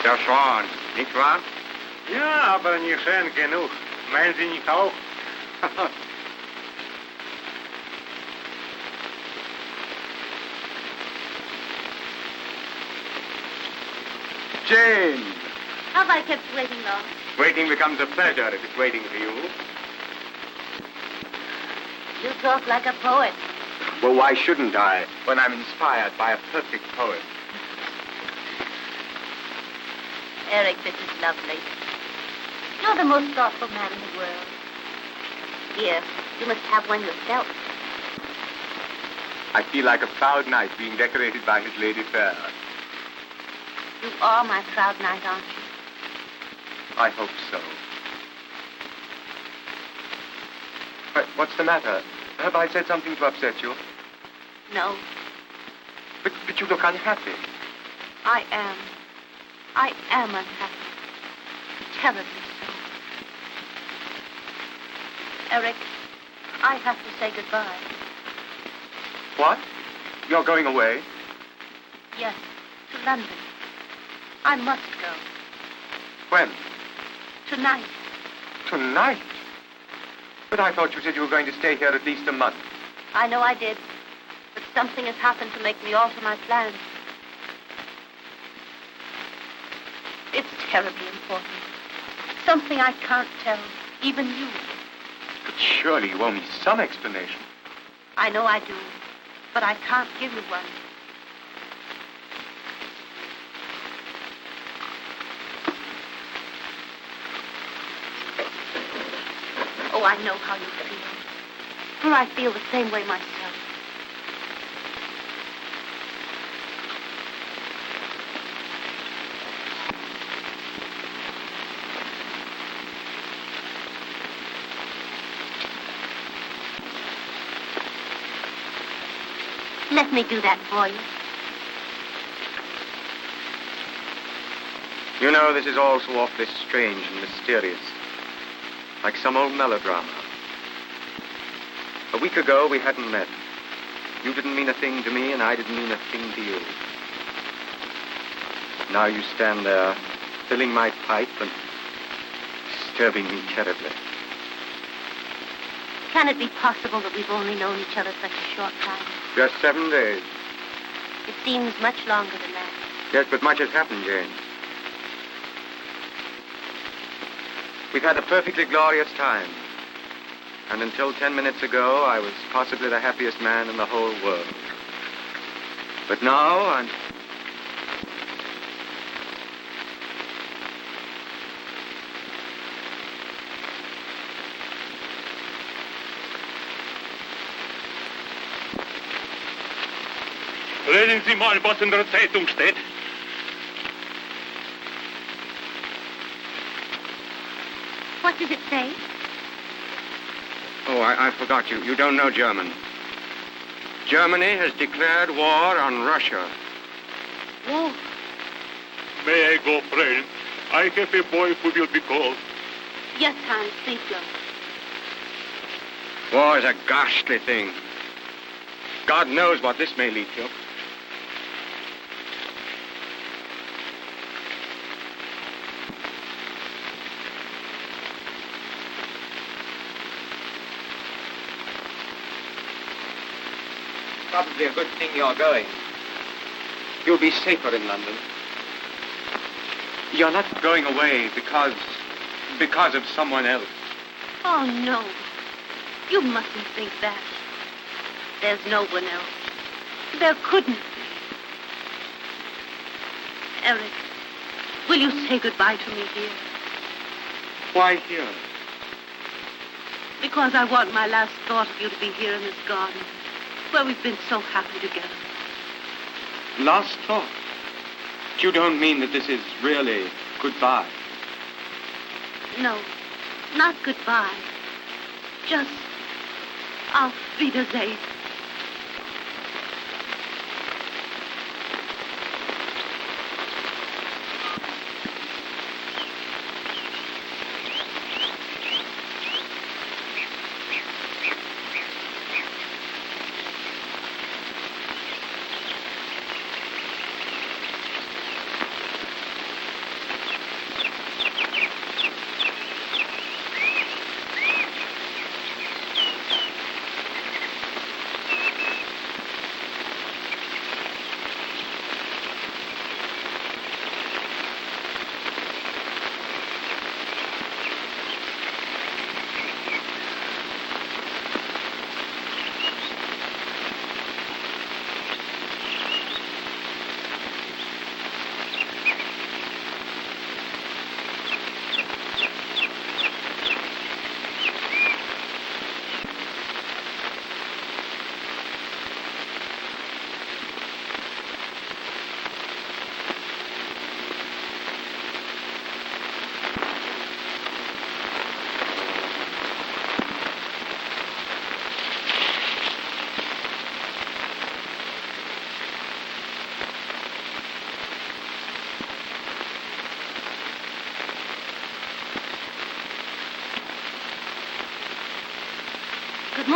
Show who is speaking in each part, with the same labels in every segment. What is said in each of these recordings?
Speaker 1: Gershon, nicht wahr?
Speaker 2: Ja, aber nicht schön genug. Meinen Sie nicht auch?
Speaker 1: Jane!
Speaker 3: Have I kept you waiting long?
Speaker 1: Waiting becomes a pleasure if it's waiting for you.
Speaker 3: You talk like a poet.
Speaker 1: Well, why shouldn't I, when I'm inspired by a perfect poet?
Speaker 3: Eric, this is lovely. You're the most thoughtful man in the world. Here, you must have one yourself.
Speaker 1: I feel like a proud knight being decorated by his lady fair.
Speaker 3: You are my proud knight, aren't you?
Speaker 1: I hope so. But what's the matter? Have I said something to upset you?
Speaker 3: No.
Speaker 1: But you look unhappy.
Speaker 3: I am. I am unhappy. Terribly so. Eric, I have to say goodbye.
Speaker 1: What? You're going away?
Speaker 3: Yes, to London. I must go.
Speaker 1: When?
Speaker 3: Tonight.
Speaker 1: Tonight? But I thought you said you were going to stay here at least a month.
Speaker 3: I know I did. But something has happened to make me alter my plans. It's terribly important. Something I can't tell, even you.
Speaker 1: But surely you owe me some explanation.
Speaker 3: I know I do, but I can't give you one. Oh, I know how you feel. For I feel the same way myself. Let me do that for you.
Speaker 1: You know, this is all so awfully strange and mysterious. Like some old melodrama. A week ago, we hadn't met. You didn't mean a thing to me, and I didn't mean a thing to you. Now you stand there, filling my pipe and disturbing me terribly.
Speaker 3: Can it be possible that we've only known each other such a short time?
Speaker 1: Just 7 days.
Speaker 3: It seems much longer than that.
Speaker 1: Yes, but much has happened, Jane. We've had a perfectly glorious time. And until 10 minutes ago, I was possibly the happiest man in the whole world. But now, I'm...
Speaker 2: Lesen Sie mal, was in der Zeitung steht.
Speaker 3: What does it say?
Speaker 1: Oh, I forgot you. You don't know German. Germany has declared war on Russia.
Speaker 3: War?
Speaker 2: May I go, friend? I have a boy who will be called.
Speaker 3: Yes, Hans, speak low.
Speaker 1: War is a ghastly thing. God knows what this may lead to. Probably a good thing you're going. You'll be safer in London. You're not going away because of someone else.
Speaker 3: Oh, no. You mustn't think that. There's no one else. There couldn't be. Eric, will you say goodbye to me here?
Speaker 1: Why here?
Speaker 3: Because I want my last thought of you to be here in this garden, where we've been so happy together.
Speaker 1: Last thought? But you don't mean that this is really goodbye?
Speaker 3: No, not goodbye. Just auf Wiedersehen.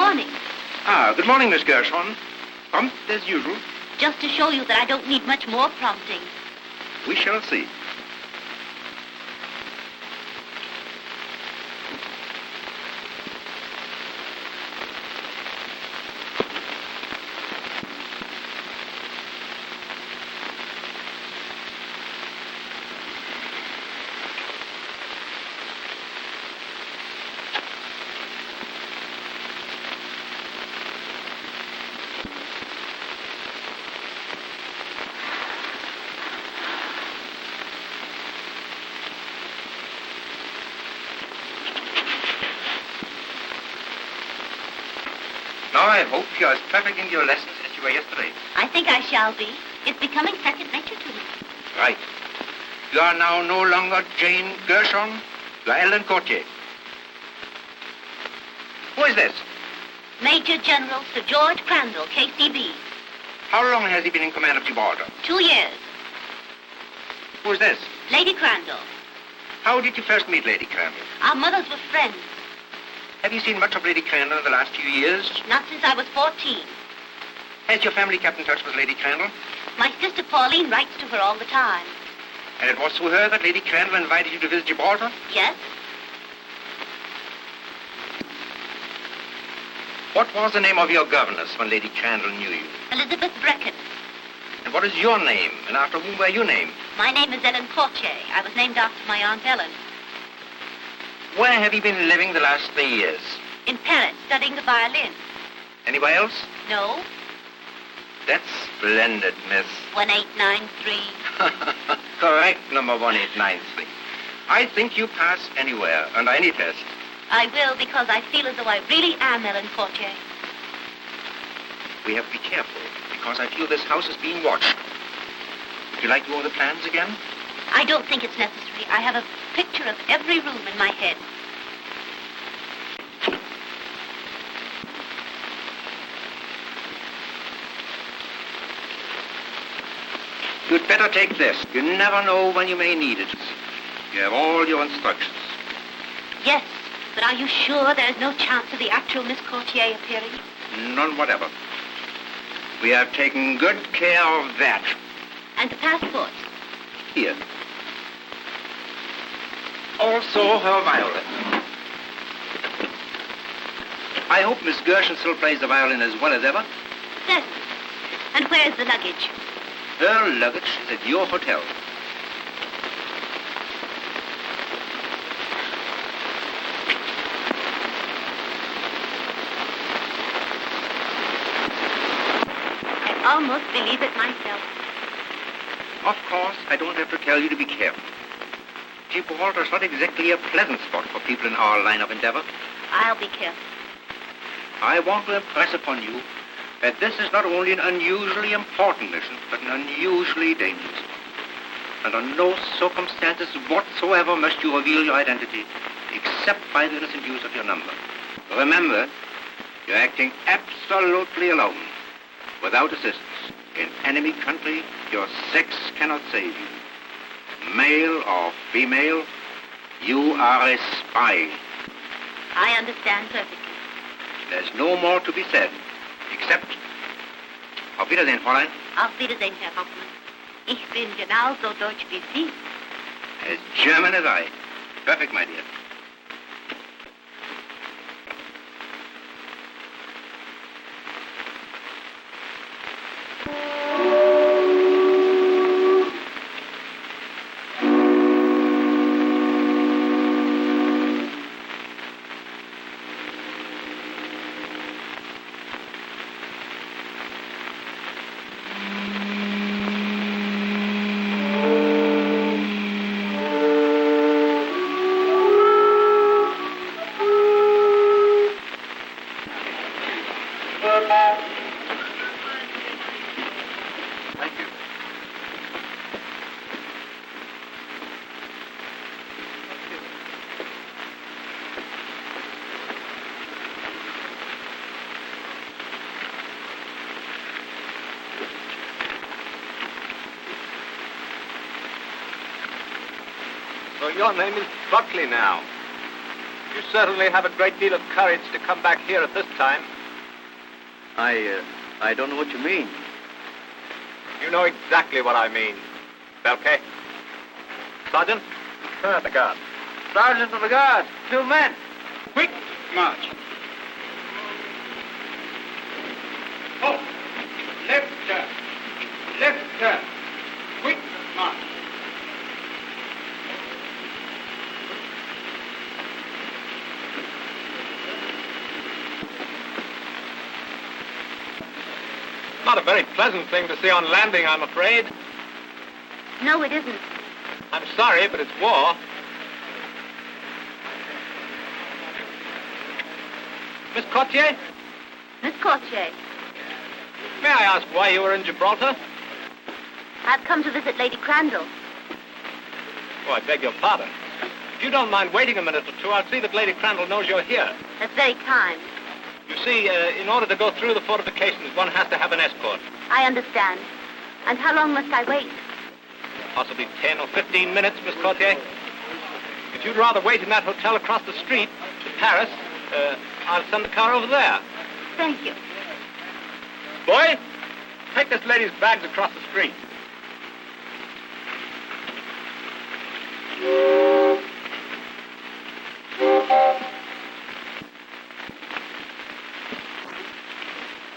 Speaker 3: morning.
Speaker 4: Ah, good morning, Miss Gershon. Prompt as usual.
Speaker 3: Just to show you that I don't need much more prompting.
Speaker 4: We shall see. Now I hope you're as perfect in your lessons as you were yesterday.
Speaker 3: I think I shall be. It's becoming second nature to me.
Speaker 4: Right. You are now no longer Jane Gershon. You are Ellen Courtier. Who is this?
Speaker 3: Major General Sir George Crandall, KCB.
Speaker 4: How long has he been in command of Gibraltar?
Speaker 3: 2 years.
Speaker 4: Who is this?
Speaker 3: Lady Crandall.
Speaker 4: How did you first meet Lady Crandall?
Speaker 3: Our mothers were friends.
Speaker 4: Have you seen much of Lady Crandall in the last few years?
Speaker 3: Not since I was 14.
Speaker 4: Has your family kept in touch with Lady Crandall?
Speaker 3: My sister Pauline writes to her all the time.
Speaker 4: And it was through her that Lady Crandall invited you to visit Gibraltar?
Speaker 3: Yes?
Speaker 4: What was the name of your governess when Lady Crandall knew you?
Speaker 3: Elizabeth Brecken.
Speaker 4: And what is your name, and after whom were you named?
Speaker 3: My name is Ellen Courtier. I was named after my Aunt Ellen.
Speaker 4: Where have you been living the last 3 years?
Speaker 3: In Paris, studying the violin.
Speaker 4: Anywhere else?
Speaker 3: No?
Speaker 4: That's splendid, miss.
Speaker 3: 1893.
Speaker 4: Correct, number 1893. I think you pass anywhere, under any test.
Speaker 3: I will, because I feel as though I really am Ellen Courtier.
Speaker 4: We have to be careful, because I feel this house is being watched. Would you like to go over the plans again?
Speaker 3: I don't think it's necessary. I have a picture of every room in my head.
Speaker 4: You'd better take this. You never know when you may need it. You have all your instructions.
Speaker 3: Yes, but are you sure there's no chance of the actual Miss Courtier appearing?
Speaker 4: None whatever. We have taken good care of that.
Speaker 3: And the passport?
Speaker 4: Here. Also her violin. I hope Miss Gershon still plays the violin as well as ever.
Speaker 3: Certainly. And where's the luggage?
Speaker 4: Her luggage is at your hotel.
Speaker 3: I almost believe it myself.
Speaker 4: Of course, I don't have to tell you to be careful. Gibraltar's not exactly a pleasant spot for people in our line of endeavor.
Speaker 3: I'll be careful.
Speaker 4: I want to impress upon you that this is not only an unusually important mission, but an unusually dangerous one. And under no circumstances whatsoever must you reveal your identity, except by the innocent use of your number. Remember, you're acting absolutely alone, without assistance. In enemy country, your sex cannot save you. Male or female, you are a spy.
Speaker 3: I understand perfectly.
Speaker 4: There's no more to be said, except... Auf Wiedersehen, Fräulein.
Speaker 3: Auf Wiedersehen, Herr Hoffmann. Ich bin genauso deutsch wie Sie.
Speaker 4: As German as I. Perfect, my dear. Thank you.
Speaker 1: So your name is Buckley now.
Speaker 5: You certainly have a great deal of courage to come back here at this time.
Speaker 6: I don't know what you mean.
Speaker 5: You know exactly what I mean. Belkay. Sergeant, turn out the guard.
Speaker 6: Sergeant of the Guard, 2 men.
Speaker 4: Quick march. Oh, left turn. Left turn. Quick march.
Speaker 5: Not a very pleasant thing to see on landing, I'm afraid.
Speaker 3: No, it isn't.
Speaker 5: I'm sorry, but it's war. Miss Courtier,
Speaker 3: Miss Courtier,
Speaker 5: may I ask why you were in Gibraltar?
Speaker 3: I've come to visit Lady Crandall.
Speaker 5: Oh, I beg your pardon. If you don't mind waiting a minute or two, I'll see that Lady Crandall knows you're here.
Speaker 3: That's very kind.
Speaker 5: You see, in order to go through the fortifications, one has to have an escort.
Speaker 3: I understand. And how long must I wait?
Speaker 5: Possibly 10 or 15 minutes, Miss Courtier. If you'd rather wait in that hotel across the street to Paris, I'll send the car over there.
Speaker 3: Thank you.
Speaker 5: Boy, take this lady's bags across the street.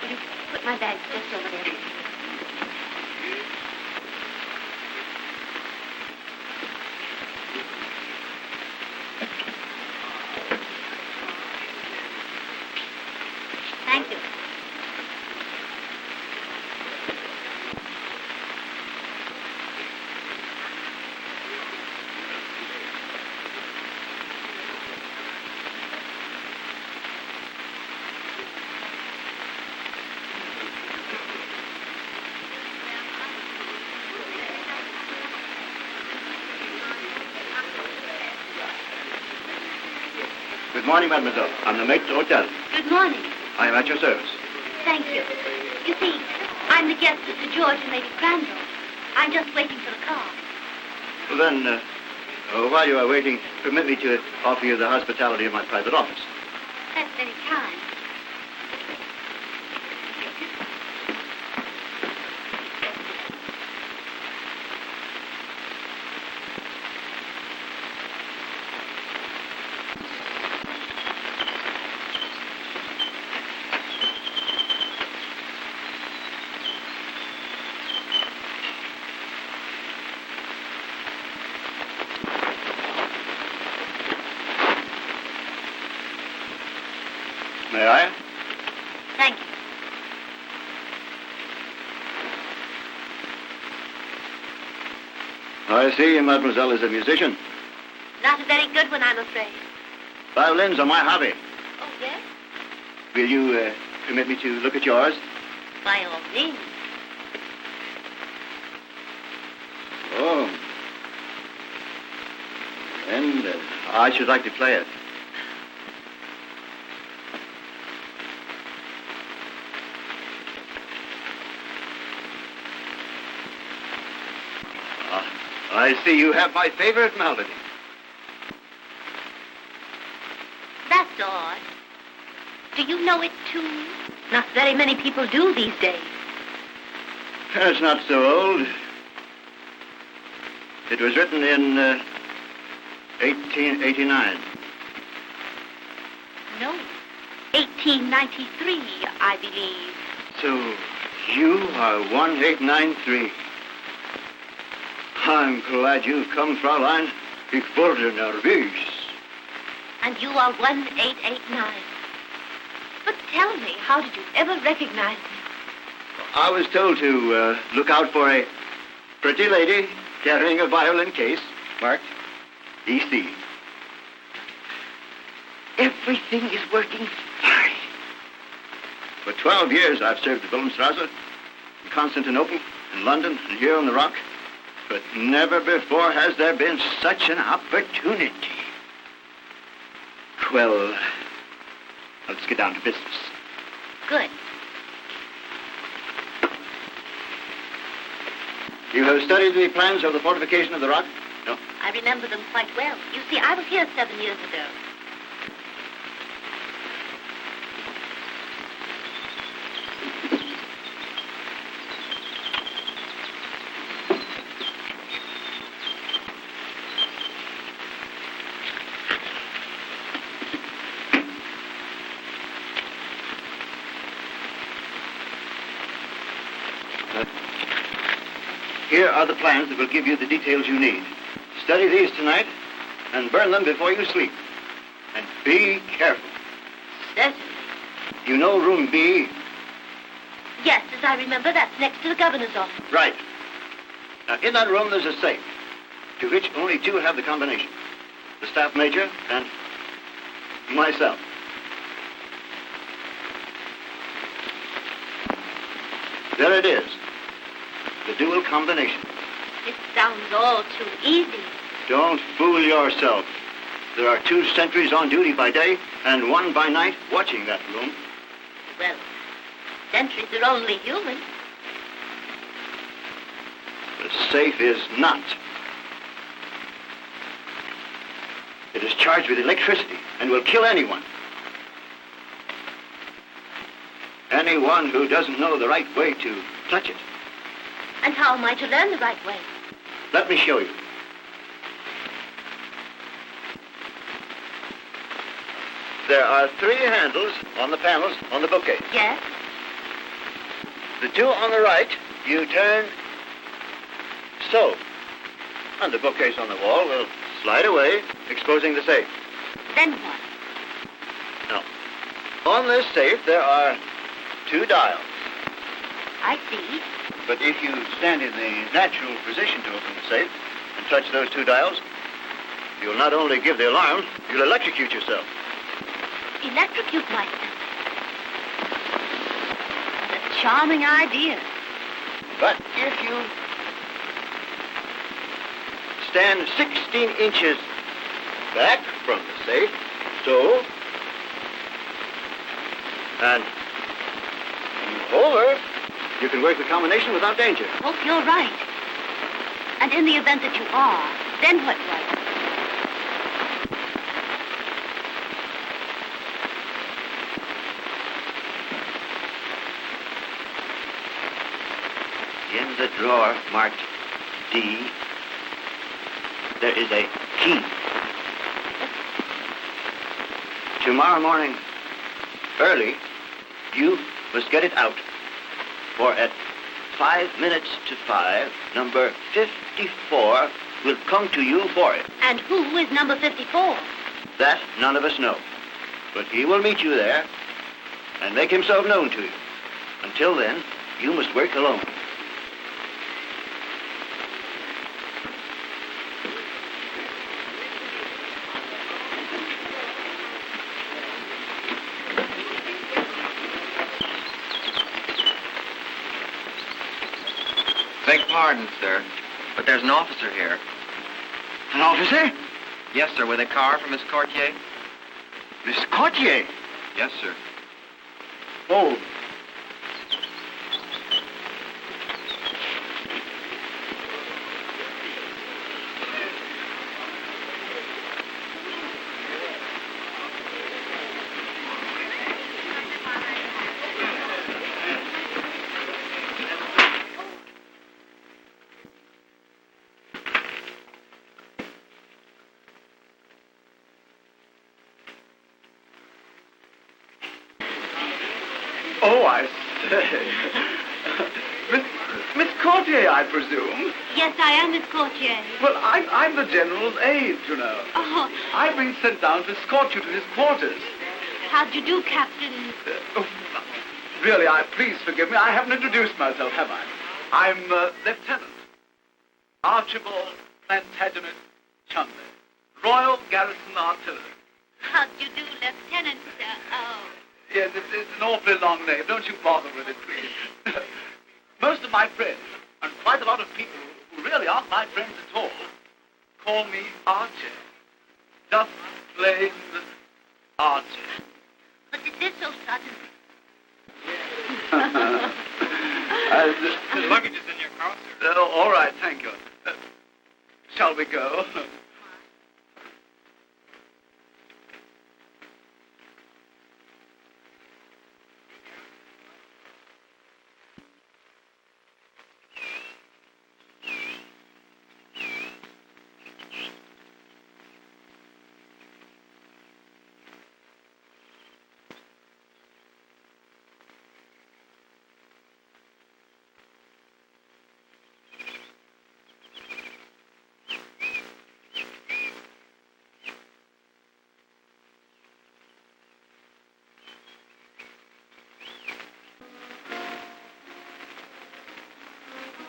Speaker 3: Will you put my bags just over there? Thank you.
Speaker 6: Good morning, mademoiselle. I'm the mate of the hotel.
Speaker 3: Good morning.
Speaker 6: I am at your service.
Speaker 3: Thank you. You see, I'm the guest of Sir George and Lady Crandall. I'm just waiting for the car.
Speaker 6: Well, then, while you are waiting, permit me to offer you the hospitality of my private office.
Speaker 3: That's very kind.
Speaker 6: May I?
Speaker 3: Thank you.
Speaker 6: I see mademoiselle is a musician.
Speaker 3: Not a very good one, I'm afraid.
Speaker 6: Violins are my hobby.
Speaker 3: Oh, yes?
Speaker 6: Will you permit me to look at yours?
Speaker 3: By all means.
Speaker 6: Oh. And I should like to play it. I see you have my favorite melody.
Speaker 3: That's odd. Do you know it, too? Not very many people do these days.
Speaker 6: It's not so old. It was written in 1889.
Speaker 3: No. 1893, I believe.
Speaker 6: So you are 1893. I'm glad you've come, Fraulein. Ich wurde nervös.
Speaker 3: And you are 1889. But tell me, how did you ever recognize me?
Speaker 6: I was told to look out for a pretty lady carrying a violin case marked EC. Everything is working fine. For 12 years, I've served at Wilhelmstrasse, in Constantinople, in London, and here on the Rock. But never before has there been such an opportunity. Well, let's get down to business.
Speaker 3: Good.
Speaker 6: You have studied the plans of the fortification of the Rock? No?
Speaker 3: I remember them quite well. You see, I was here 7 years ago.
Speaker 6: Here are the plans that will give you the details you need. Study these tonight and burn them before you sleep. And be careful.
Speaker 3: Certainly.
Speaker 6: You know room B?
Speaker 3: Yes, as I remember, that's next to the governor's office.
Speaker 6: Right. Now, in that room, there's a safe, to which only two have the combination. The staff major and myself. There it is. The dual combination.
Speaker 3: It sounds all too easy. Don't
Speaker 6: fool yourself. There are 2 sentries on duty by day and 1 by night watching that room.
Speaker 3: Well, sentries are only human.
Speaker 6: The safe is not. It is charged with electricity and will kill anyone. Anyone who doesn't know the right way to touch it.
Speaker 3: And how am I to learn the right way?
Speaker 6: Let me show you. There are 3 handles on the panels on the bookcase.
Speaker 3: Yes?
Speaker 6: The 2 on the right, you turn so. And the bookcase on the wall will slide away, exposing the safe.
Speaker 3: Then what?
Speaker 6: Now, on this safe, there are 2 dials.
Speaker 3: I see.
Speaker 6: But if you stand in the natural position to open the safe and touch those 2 dials, you'll not only give the alarm, you'll electrocute yourself.
Speaker 3: Electrocute myself. That's a charming idea.
Speaker 6: But if you stand 16 inches back from the safe, so, and move over, you can work the combination without danger.
Speaker 3: Oh, you're right. And in the event that you are, then what do I do?
Speaker 6: In the drawer marked D, there is a key. Tomorrow morning, early, you must get it out. For at 5 minutes to 5, number 54 will come to you for it.
Speaker 3: And who is number 54?
Speaker 6: That none of us know. But he will meet you there and make himself known to you. Until then, you must work alone.
Speaker 1: Beg pardon, sir, but there's an officer here.
Speaker 6: An officer?
Speaker 1: Yes, sir, with a car for Miss Courtier.
Speaker 6: Miss Courtier?
Speaker 1: Yes, sir.
Speaker 6: Oh.
Speaker 7: Oh, I say. Miss Courtier, I presume?
Speaker 3: Yes, I am Miss Courtier.
Speaker 7: Well, I'm the General's aide, you know.
Speaker 3: Oh,
Speaker 7: I've been sent down to escort you to his quarters.
Speaker 3: how do you do, Captain?
Speaker 7: Really, please forgive me. I haven't introduced myself, have I? I'm Lieutenant Archibald Plantagenet Chumley, Royal Garrison Artillery.
Speaker 3: How do you do, Lieutenant? Oh.
Speaker 7: Yes, it's an awfully long name. Don't you bother with it, please. Most of my friends, and quite a lot of people who really aren't my friends at all, call me Archie. Just plain Archie.
Speaker 3: But is this so sudden?
Speaker 5: The luggage is in your car, sir.
Speaker 7: All right, thank you. Shall we go?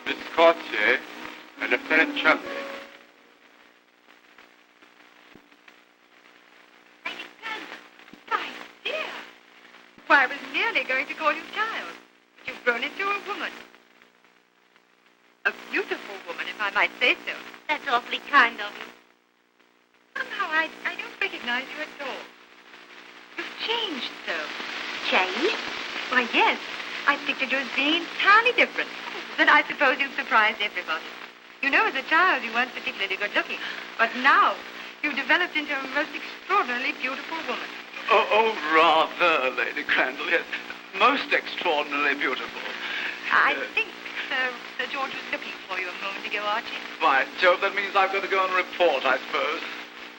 Speaker 2: Miss Courtier and Lieutenant Chumley.
Speaker 8: My dear. Why, I was nearly going to call you child. But you've grown into a woman. A beautiful woman, if I might say so.
Speaker 3: That's awfully kind of you.
Speaker 8: Somehow I don't recognize you at all. You've changed so.
Speaker 3: Changed?
Speaker 8: Why, yes. I pictured you as being entirely different. Then I suppose you've surprised everybody. You know, as a child, you weren't particularly good-looking. But now, you've developed into a most extraordinarily beautiful woman.
Speaker 7: Oh, rather, Lady Crandall, yes. Most extraordinarily beautiful.
Speaker 8: I think Sir George was looking for you a moment ago, Archie.
Speaker 7: By Jove, that means I've got to go and report, I suppose.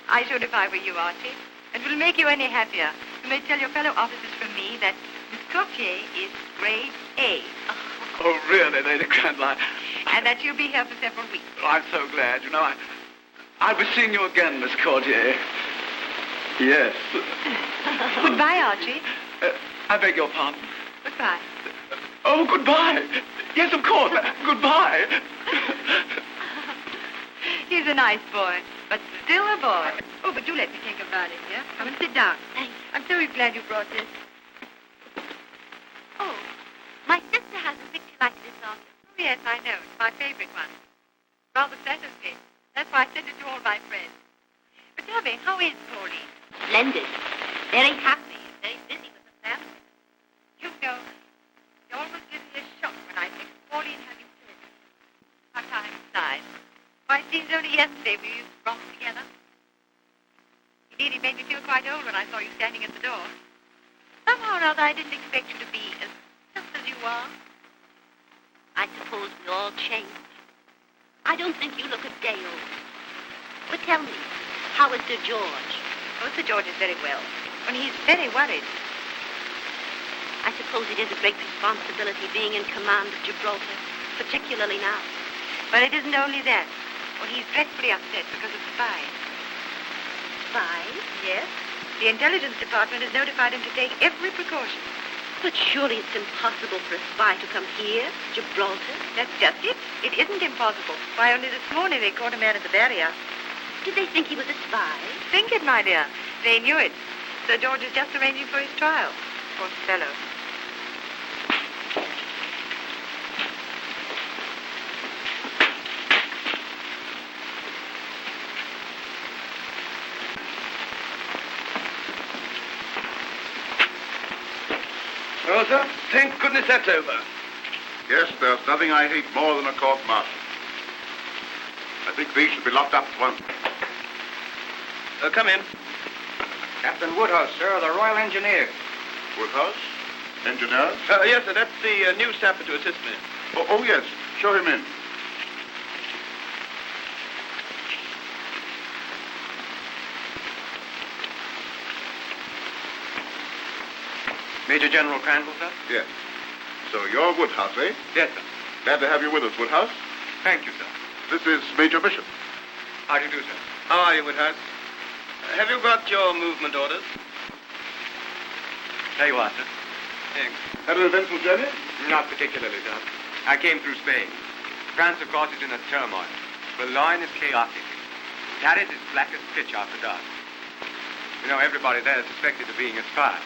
Speaker 8: I should if I were you, Archie. It will make you any happier. You may tell your fellow officers from me that Miss Courtier is grade A.
Speaker 7: Oh, really, Lady Crandall?
Speaker 8: And that you'll be here for several weeks.
Speaker 7: I'm so glad. You know, I'll be seeing you again, Miss Courtier. Yes.
Speaker 8: Goodbye, Archie.
Speaker 7: I beg your pardon.
Speaker 8: Goodbye.
Speaker 7: Oh, goodbye. Yes, of course. Goodbye.
Speaker 8: He's a nice boy, but still a boy. Oh, but do let me take a bite in here. Come and sit down.
Speaker 3: Thanks.
Speaker 8: I'm so glad you brought this.
Speaker 3: Oh, my sister has a picture like this of you.
Speaker 8: Oh, yes, I know. It's my favorite one. Rather flatters. That's why I sent it to all my friends. But tell me, how is Pauline?
Speaker 3: Splendid. Very happy and very busy with the family.
Speaker 8: You know, you almost give me a shock when I think of Pauline having children. How time flies. Why, it seems only yesterday we used to romp together. Indeed, it made me feel quite old when I saw you standing at the door. Somehow or other, I didn't expect you to be just as you are.
Speaker 3: I suppose we all change. I don't think you look a day old. But tell me, how is Sir George?
Speaker 8: Oh, Sir George is very well. Only he's very worried.
Speaker 3: I suppose it is a great responsibility being in command of Gibraltar, particularly now.
Speaker 8: But it isn't only that. Well, he's dreadfully upset because of spies.
Speaker 3: Spies?
Speaker 8: Yes. The intelligence department has notified him to take every precaution.
Speaker 3: But surely it's impossible for a spy to come here, Gibraltar.
Speaker 8: That's just it. It isn't impossible. Why, only this morning they caught a man at the barrier.
Speaker 3: Did they think he was a spy?
Speaker 8: Think it, my dear. They knew it. Sir George is just arranging for his trial. Poor fellow.
Speaker 6: Well, sir, thank goodness that's over. Yes, there's nothing I hate more than a court-martial. I think these should be locked up at once.
Speaker 1: Come in. Captain Woodhouse, sir, of the Royal Engineers.
Speaker 6: Woodhouse? Engineer?
Speaker 1: Yes, sir, that's the new sapper to assist me.
Speaker 6: Oh, yes. Show him in.
Speaker 1: Major General Crandall, sir?
Speaker 6: Yes. So you're Woodhouse, eh?
Speaker 1: Yes, sir.
Speaker 6: Glad to have you with us, Woodhouse.
Speaker 1: Thank you, sir.
Speaker 6: This is Major Bishop.
Speaker 1: How do you do, sir? How are you, Woodhouse? Have you got your movement orders? There you are, sir. Thanks.
Speaker 6: Had an eventful journey?
Speaker 1: Not particularly, sir. I came through Spain. France, of course, is in a turmoil. Boulogne is chaotic. Paris is black as pitch after dark. You know, everybody there is suspected of being a spy.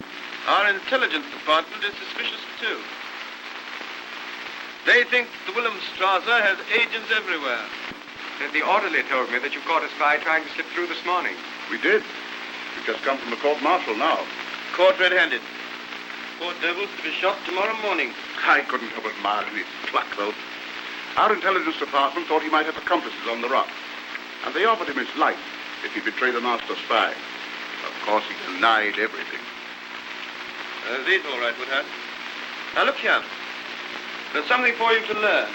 Speaker 1: Our intelligence department is suspicious, too. They think the Wilhelmstrasse has agents everywhere. The orderly told me that you caught a spy trying to slip through this morning.
Speaker 6: We did. We've just come from the court-martial now.
Speaker 1: Caught red-handed. Poor devil's to be shot tomorrow morning.
Speaker 6: I couldn't help admiring his pluck, though. Our intelligence department thought he might have accomplices on the rock. And they offered him his life if he betrayed the master spy. Of course, he denied everything.
Speaker 1: These all right, Woodhouse. Now, look here. There's something for you to learn.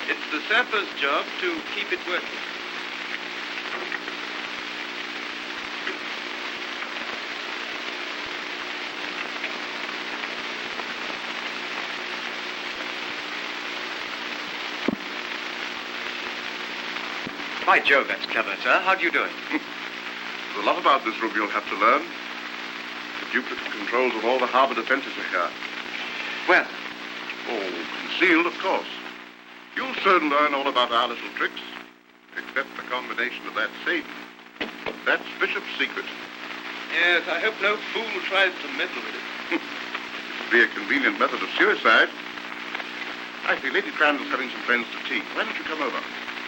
Speaker 1: It's the sapper's job to keep it working. By Jove, that's clever, sir. How do you do it?
Speaker 6: There's a lot about this room you'll have to learn. The duplicate controls of all the harbor defenses are here.
Speaker 1: Well,
Speaker 9: Oh, concealed, of course. You'll soon learn all about our little tricks, except the combination of that Satan. That's Bishop's secret.
Speaker 7: Yes, I hope no fool tries to meddle with it.
Speaker 9: It would be a convenient method of suicide. I see Lady Crandall's having some friends to tea. Why don't you come over?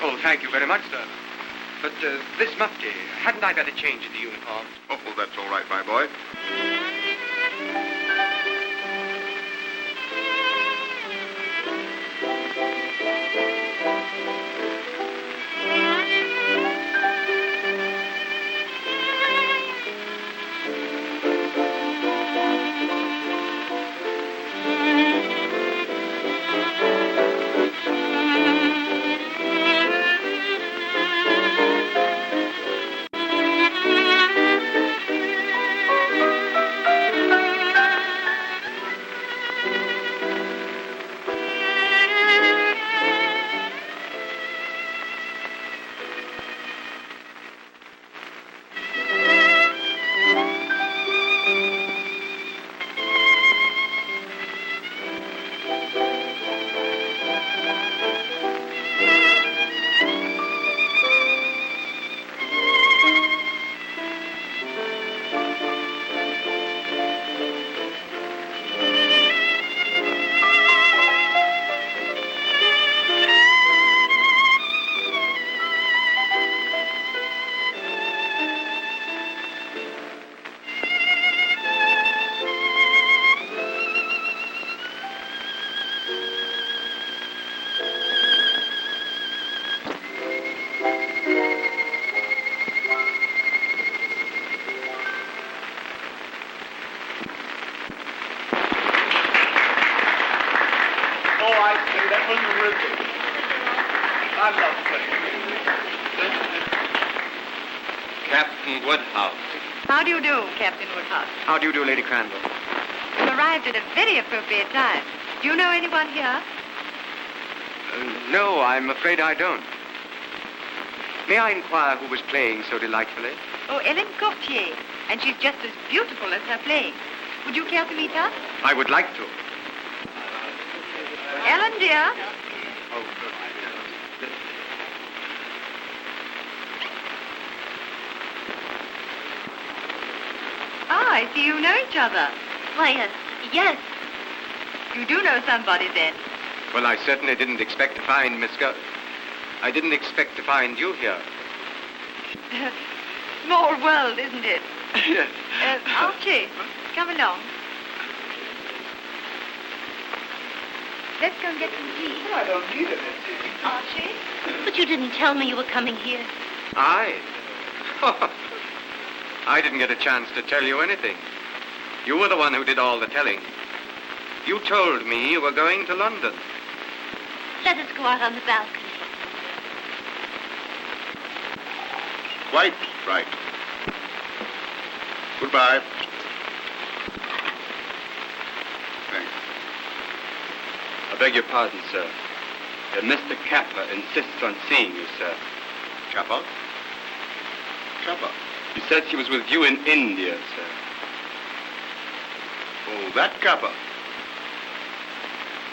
Speaker 1: Oh, thank you very much, sir. But this mufti, hadn't I better change into uniform?
Speaker 9: Oh, well, that's all right, my boy.
Speaker 5: Captain Woodhouse.
Speaker 8: How do you do, Captain Woodhouse?
Speaker 1: How do you do, Lady Crandall?
Speaker 8: You arrived at a very appropriate time. Do you know anyone here?
Speaker 1: No, I'm afraid I don't. May I inquire who was playing so delightfully?
Speaker 8: Oh, Ellen Courtier. And she's just as beautiful as her playing. Would you care to meet her?
Speaker 1: I would like to.
Speaker 8: Ellen, dear.
Speaker 1: Oh,
Speaker 8: Ah, I see you know each other.
Speaker 3: Why, yes.
Speaker 8: You do know somebody, then.
Speaker 1: well, I certainly didn't expect to find I didn't expect to find you here.
Speaker 8: Small world, isn't it?
Speaker 1: Yes.
Speaker 8: Archie, come along. Let's go and get some tea.
Speaker 7: I don't need it.
Speaker 8: Archie?
Speaker 3: But you didn't tell me you were coming here.
Speaker 1: I didn't get a chance to tell you anything. You were the one who did all the telling. You told me you were going to London.
Speaker 3: Let us go out on the balcony.
Speaker 9: Quite right. Goodbye. Thanks.
Speaker 10: I beg your pardon, sir. Mr. Capper insists on seeing you, sir.
Speaker 9: Kappa? Kappa?
Speaker 10: He said she was with you in India, sir.
Speaker 9: Oh, that Kappa.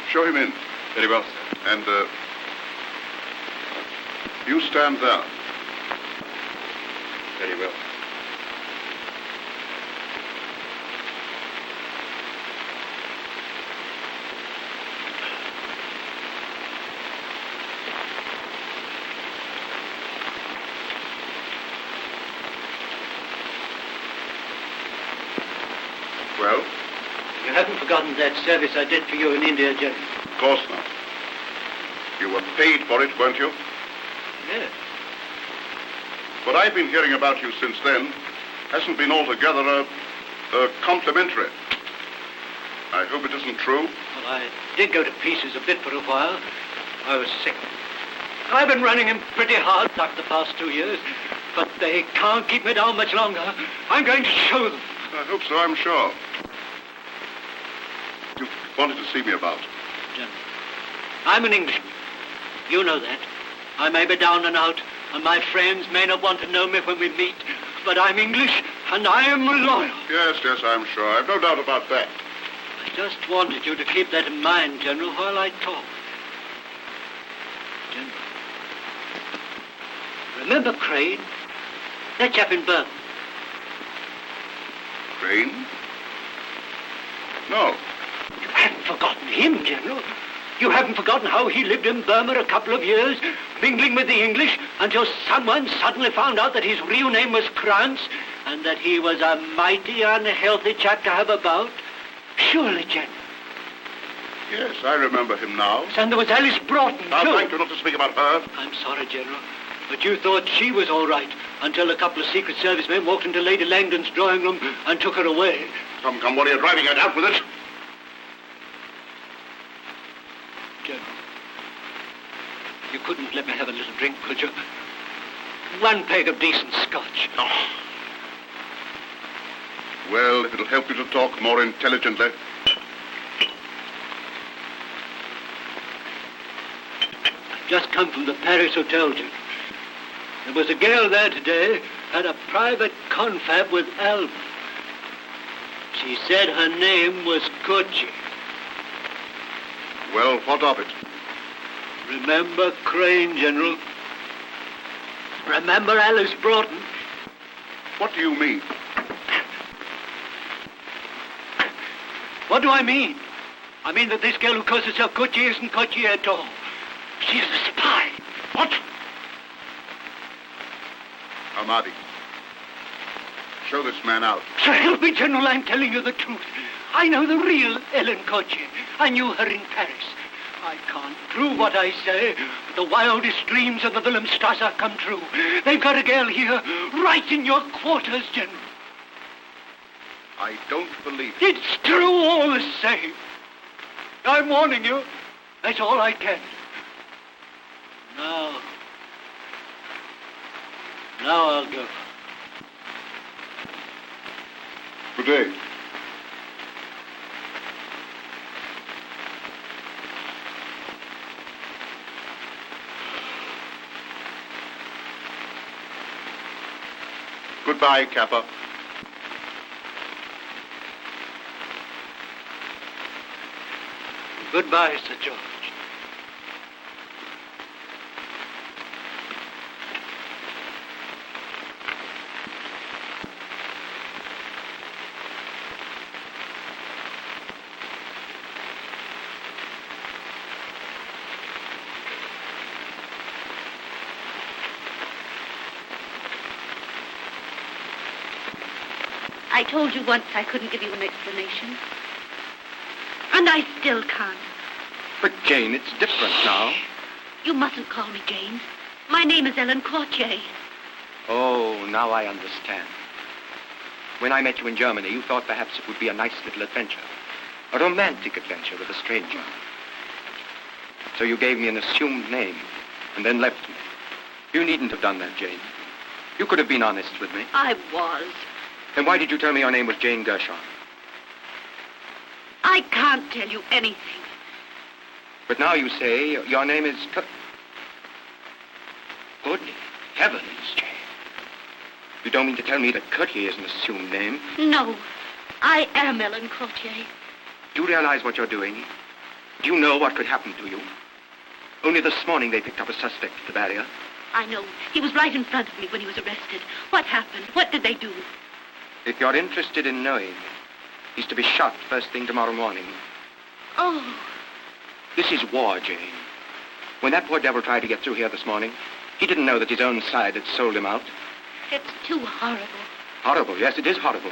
Speaker 9: Show him in.
Speaker 10: Very well, sir.
Speaker 9: And, you stand there.
Speaker 10: Very well.
Speaker 9: Well?
Speaker 4: You haven't forgotten that service I did for you in India, Judge?
Speaker 9: Of course not. You were paid for it, weren't you?
Speaker 4: Yes.
Speaker 9: What I've been hearing about you since then hasn't been altogether complimentary. I hope it isn't true.
Speaker 4: Well, I did go to pieces a bit for a while. I was sick. I've been running him pretty hard the past 2 years, but they can't keep me down much longer. I'm going to show them.
Speaker 9: I hope so, I'm sure. You wanted to see me about?
Speaker 4: General, I'm an Englishman. You know that. I may be down and out, and my friends may not want to know me when we meet, but I'm English, and I am loyal.
Speaker 9: Yes, I'm sure. I've no doubt about that.
Speaker 4: I
Speaker 11: Just wanted you to keep that in mind, General, while I talk. General. Remember Crane? That chap in Burma.
Speaker 9: Crane? No.
Speaker 11: You haven't forgotten him, General. You haven't forgotten how he lived in Burma a couple of years, mingling with the English, until someone suddenly found out that his real name was Krantz, and that he was a mighty unhealthy chap to have about. Surely, General.
Speaker 9: Yes, I remember him now.
Speaker 11: And there was Alice Broughton,
Speaker 9: Now,
Speaker 11: too.
Speaker 9: thank you not to speak about her.
Speaker 11: I'm sorry, General, but you thought she was all right until a couple of Secret Service men walked into Lady Langdon's drawing room and took her away.
Speaker 9: Come, what are you driving at? Out with it.
Speaker 11: General, you couldn't let me have a little drink, could you? One peg of decent scotch.
Speaker 9: Oh. Well, if it'll help you to talk more intelligently.
Speaker 11: I've just come from the Paris Hotel, General. There was a girl there today, had a private confab with Alma. She said her name was Kochi.
Speaker 9: Well, what of it?
Speaker 11: Remember Crane, General? Remember Alice Broughton?
Speaker 9: What do you mean?
Speaker 11: What do I mean? I mean that this girl who calls herself Kochi isn't Kochi at all. She's a spy.
Speaker 9: What? Ahmadi, show this man out.
Speaker 11: So help me, General, I'm telling you the truth. I know the real Ellen Kochi. I knew her in Paris. I can't prove what I say, but the wildest dreams of the Wilhelmstrasse come true. They've got a girl here, right in your quarters, General.
Speaker 9: I don't believe it.
Speaker 11: It's true all the same. I'm warning you. That's all I can. Now I'll go.
Speaker 9: Good day. Goodbye, Kappa.
Speaker 11: Goodbye, Sir George.
Speaker 3: I told you once I couldn't give you an explanation. And I still can't.
Speaker 1: But, Jane, it's different now.
Speaker 3: You mustn't call me Jane. My name is Ellen Courtier.
Speaker 1: Oh, now I understand. When I met you in Germany, you thought perhaps it would be a nice little adventure. A romantic adventure with a stranger. So you gave me an assumed name and then left me. You needn't have done that, Jane. You could have been honest with me.
Speaker 3: I was.
Speaker 1: Then why did you tell me your name was Jane Gershon?
Speaker 3: I can't tell you anything.
Speaker 1: But now you say your name is... Good heavens, Jane. You don't mean to tell me that Courtier is an assumed name?
Speaker 3: No. I am Ellen Courtier.
Speaker 1: Do you realize what you're doing? Do you know what could happen to you? Only this morning they picked up a suspect at the barrier.
Speaker 3: I know. He was right in front of me when he was arrested. What happened? What did they do?
Speaker 1: If you're interested in knowing, he's to be shot first thing tomorrow morning.
Speaker 3: Oh.
Speaker 1: This is war, Jane. When that poor devil tried to get through here this morning, he didn't know that his own side had sold him out.
Speaker 3: It's too horrible.
Speaker 1: Horrible, yes, it is horrible.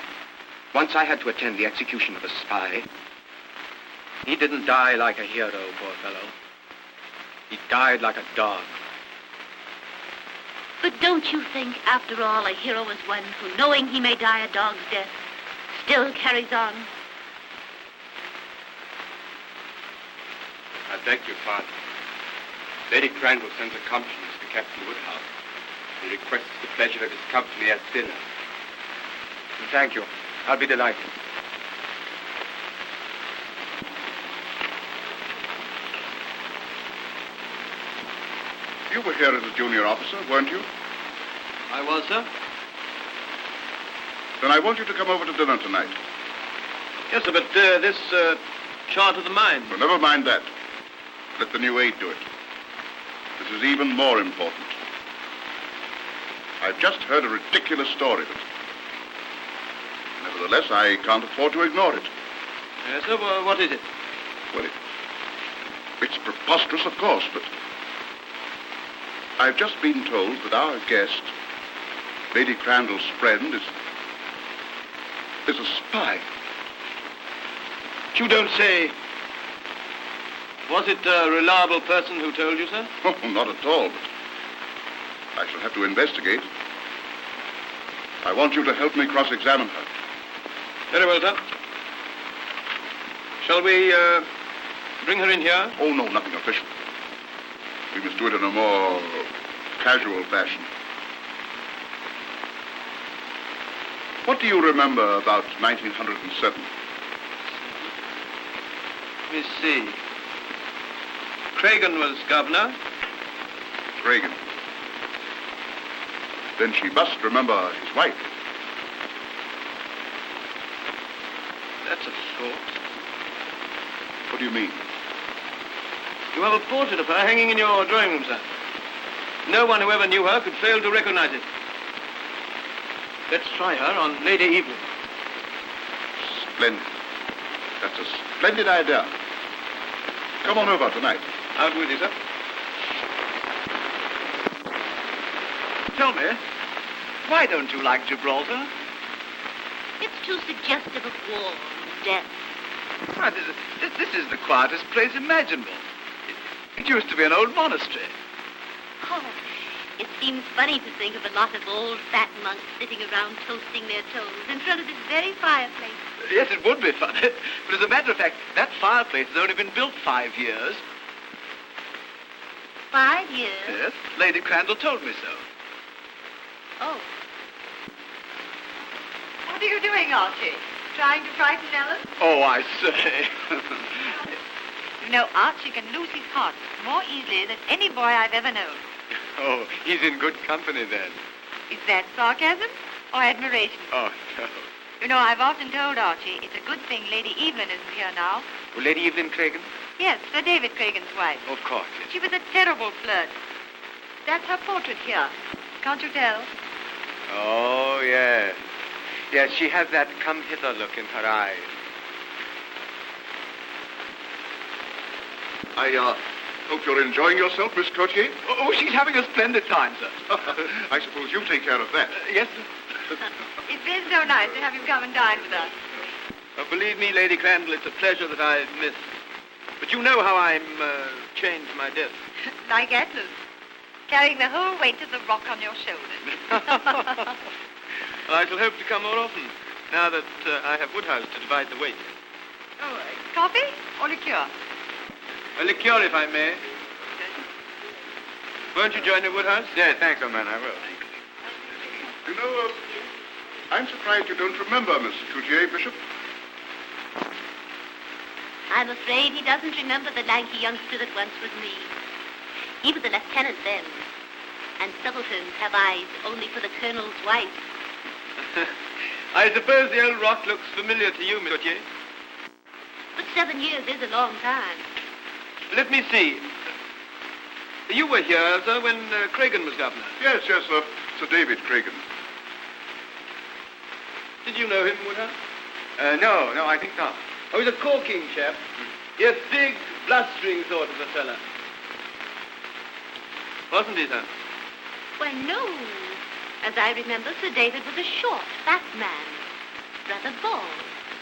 Speaker 1: Once I had to attend the execution of a spy. He didn't die like a hero, poor fellow. He died like a dog.
Speaker 3: But don't you think, after all, a hero is one who, knowing he may die a dog's death, still carries on?
Speaker 10: I beg your pardon. Lady Crandall sends her compliments to Captain Woodhouse. He requests the pleasure of his company at dinner.
Speaker 1: Thank you. I'll be delighted.
Speaker 9: You were here as a junior officer, weren't you?
Speaker 10: I was, sir.
Speaker 9: Then I want you to come over to dinner tonight.
Speaker 6: Yes, sir, but this
Speaker 5: charge of the mine.
Speaker 9: Well, never mind that. Let the new aide do it. This is even more important. I've just heard a ridiculous story, but nevertheless, I can't afford to ignore it.
Speaker 5: Yes, sir. Well, what is it?
Speaker 9: Well, it's preposterous, of course, but I've just been told that our guest, Lady Crandall's friend, is a spy.
Speaker 5: You don't say. Was it a reliable person who told you, sir?
Speaker 9: Oh, not at all, but I shall have to investigate. I want you to help me cross-examine her.
Speaker 5: Very well, sir. Shall we bring her in here?
Speaker 9: Oh, no, nothing official. We must do it in a more casual fashion. What do you remember about 1907?
Speaker 5: Let me see. Craigan was governor.
Speaker 9: Craigan. Then she must remember his wife.
Speaker 5: That's a thought.
Speaker 9: What do you mean?
Speaker 5: You have a portrait of her hanging in your drawing room, sir. No one who ever knew her could fail to recognize it. Let's try her on Lady Evelyn.
Speaker 9: Splendid. That's a splendid idea. Come on over tonight.
Speaker 5: Out with you, sir.
Speaker 7: Tell me, why don't you like Gibraltar?
Speaker 3: It's too suggestive of war and death.
Speaker 7: Why, this is the quietest place imaginable. It used to be an old monastery.
Speaker 3: Oh, it seems funny to think of a lot of old fat monks sitting around toasting their toes in front of this very fireplace.
Speaker 7: Yes, it would be funny. But as a matter of fact, that fireplace has only been built 5 years.
Speaker 3: 5 years?
Speaker 7: Yes, Lady Crandall told me so.
Speaker 3: Oh.
Speaker 8: What are you doing, Archie? Trying to frighten Ellen?
Speaker 7: Oh, I say.
Speaker 8: You know, Archie can lose his heart more easily than any boy I've ever known.
Speaker 1: Oh, he's in good company then.
Speaker 8: Is that sarcasm or admiration?
Speaker 1: Oh, no.
Speaker 8: You know, I've often told Archie it's a good thing Lady Evelyn isn't here now.
Speaker 1: Oh, Lady Evelyn Craigan?
Speaker 8: Yes, Sir David Craigan's wife.
Speaker 1: Of course, yes.
Speaker 8: She was a terrible flirt. That's her portrait here. Can't you tell?
Speaker 1: Oh, yes. Yes, she has that come-hither look in her eyes.
Speaker 9: I hope you're enjoying yourself, Miss Courtier.
Speaker 7: Oh, she's having a splendid time, sir.
Speaker 9: I suppose you take care of that.
Speaker 7: Yes, sir.
Speaker 8: It's been so nice to have you come and dine with us.
Speaker 5: Oh, believe me, Lady Crandall, it's a pleasure that I miss. But you know how I'm chained to my desk.
Speaker 8: Like Atlas, carrying the whole weight of the rock on your shoulders.
Speaker 5: Well, I shall hope to come more often, now that I have Woodhouse to divide the weight.
Speaker 8: Oh, coffee or liqueur?
Speaker 5: A liqueur, if I may. Won't you join me, Woodhouse?
Speaker 1: Yeah, thanks, old man, I will.
Speaker 9: You know, I'm surprised you don't remember Miss Courtier, Bishop.
Speaker 3: I'm afraid he doesn't remember the lanky youngster that once was me. He was a lieutenant then. And subalterns have eyes only for the colonel's wife.
Speaker 5: I suppose the old rock looks familiar to you, Miss Courtier.
Speaker 3: But 7 years is a long time.
Speaker 5: Let me see. You were here, sir, when Craigan was governor.
Speaker 9: Yes, sir. Sir David Craigan.
Speaker 5: Did you know him, Woodhouse?
Speaker 1: No, I think not.
Speaker 5: Oh, he's a corking chap. Yes, big, blustering sort of a fella. Wasn't he, sir?
Speaker 3: Well, no. As I remember, Sir David was a short, fat man. Rather bald,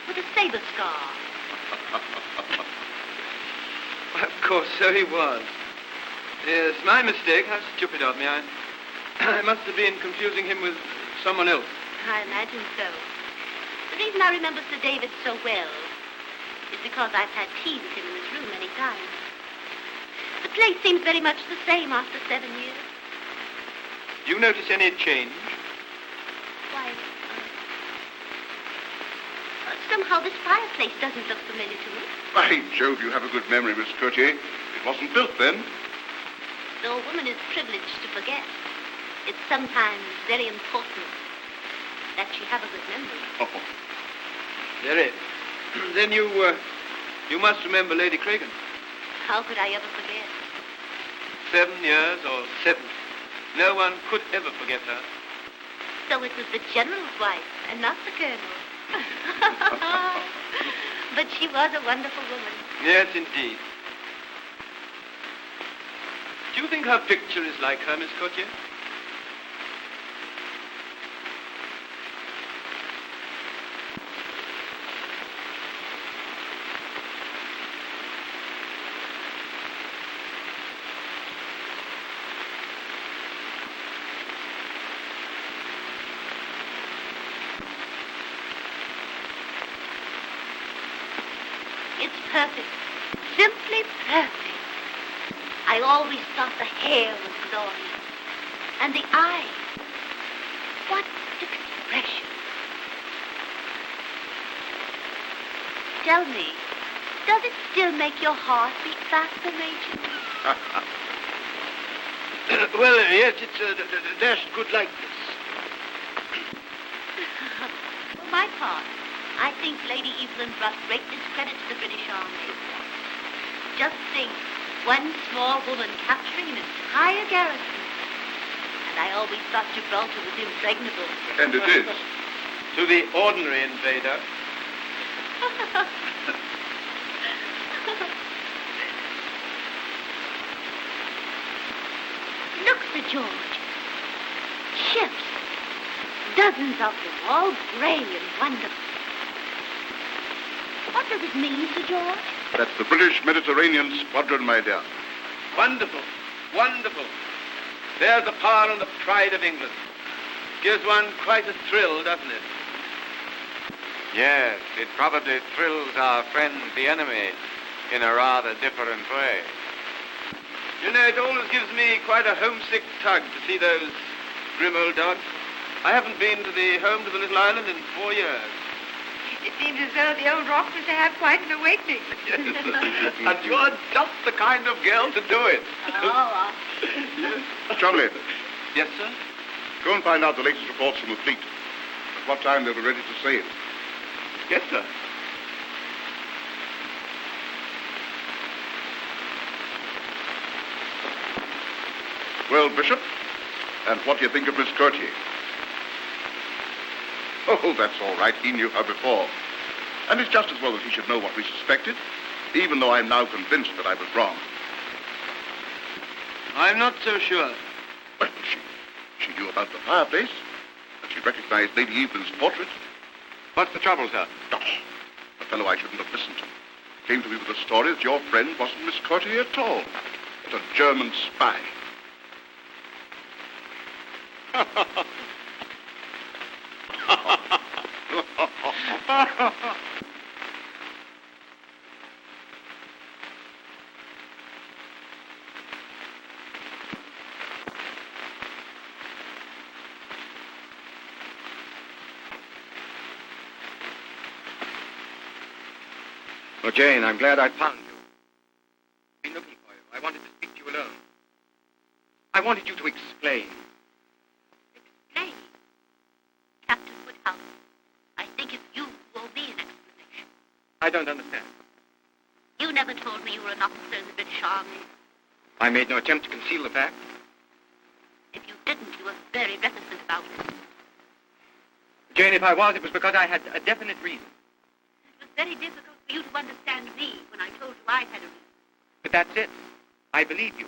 Speaker 3: with a saber scar.
Speaker 5: Of course, so he was. Yes, my mistake. How stupid of me. I must have been confusing him with someone else.
Speaker 3: I imagine so. The reason I remember Sir David so well is because I've had tea with him in his room many times. The place seems very much the same after 7 years.
Speaker 5: Do you notice any change?
Speaker 3: Why, somehow this fireplace doesn't look familiar to me.
Speaker 9: By Jove, you have a good memory, Miss Courtier. It wasn't built then.
Speaker 3: Though a woman is privileged to forget, it's sometimes very important that she have a good memory.
Speaker 9: Oh.
Speaker 5: Very. Then you You must remember Lady Cragen.
Speaker 3: How could I ever forget?
Speaker 5: 7 years or 70. No one could ever forget her.
Speaker 3: So it was the general's wife and not the colonel. But she was a wonderful woman.
Speaker 5: Yes, indeed. Do you think her picture is like her, Miss Courtier?
Speaker 3: It's perfect. Simply perfect. I always thought the hair was glorious. And the eyes. What expression. Tell me, does it still make your heart beat faster, Major?
Speaker 5: Well, yes, it's a dashed good likeness.
Speaker 3: For my part, I think Lady Evelyn brought great discredit to the British Army. Just think, one small woman capturing an entire garrison. And I always thought Gibraltar was impregnable.
Speaker 9: And it is.
Speaker 5: To the ordinary invader.
Speaker 3: Look, Sir George. Ships. Dozens of them, all gray and wonderful. What does it mean, Sir George?
Speaker 9: That's the British Mediterranean Squadron, my dear.
Speaker 5: Wonderful. Wonderful. There's the power and the pride of England. Gives one quite a thrill, doesn't it?
Speaker 1: Yes, it probably thrills our friend, the enemy, in a rather different way.
Speaker 5: You know, it always gives me quite a homesick tug to see those grim old dogs. I haven't been to the home to the little island in 4 years.
Speaker 8: It seems as though the old rock was to have quite an awakening.
Speaker 7: Yes. And you're just the kind of girl to do it.
Speaker 3: Oh,
Speaker 9: Yes. Chumley,
Speaker 5: Yes, sir?
Speaker 9: go and find out the latest reports from the fleet. At what time they were ready to sail.
Speaker 5: Yes, sir.
Speaker 9: Well, Bishop, and what do you think of Miss Courtier? Oh, that's all right. He knew her before. And it's just as well that he should know what we suspected, even though I'm now convinced that I was wrong.
Speaker 5: I'm not so sure.
Speaker 9: Well, she knew about the fireplace, and she recognized Lady Evelyn's portrait.
Speaker 1: What's the trouble, sir?
Speaker 9: Oh, a fellow I shouldn't have listened to. Came to me with a story that your friend wasn't Miss Courtier at all, but a German spy.
Speaker 1: Well, Jane, I'm glad I found you. I've been looking for you. I wanted to speak to you alone. I wanted you to explain.
Speaker 3: Explain. Captain Woodhouse, I think it's you who owe me an explanation.
Speaker 1: I don't understand.
Speaker 3: You never told me you were an officer in the British Army.
Speaker 1: I made no attempt to conceal the fact.
Speaker 3: If you didn't, you were very reticent about it.
Speaker 1: Jane, if I was, it was because I had a definite reason.
Speaker 3: It was very difficult for you to understand me when I told you I had a reason.
Speaker 1: But that's it. I believe you.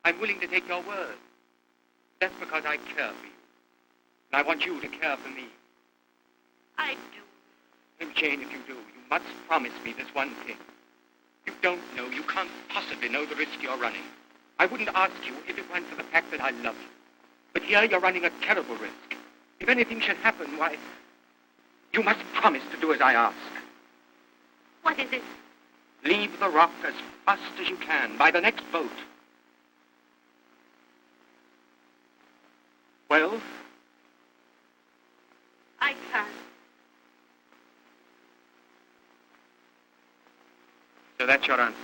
Speaker 1: I'm willing to take your word. That's because I care for you. And I want you to care for me.
Speaker 3: I do.
Speaker 1: And Jane, if you do, you must promise me this one thing. You don't know, you can't possibly know the risk you're running. I wouldn't ask you if it weren't for the fact that I love you. But here you're running a terrible risk. If anything should happen, why, you must promise to do as I ask.
Speaker 3: What is it?
Speaker 1: Leave the rock as fast as you can, by the next boat. Well?
Speaker 3: I can't.
Speaker 1: So that's your answer.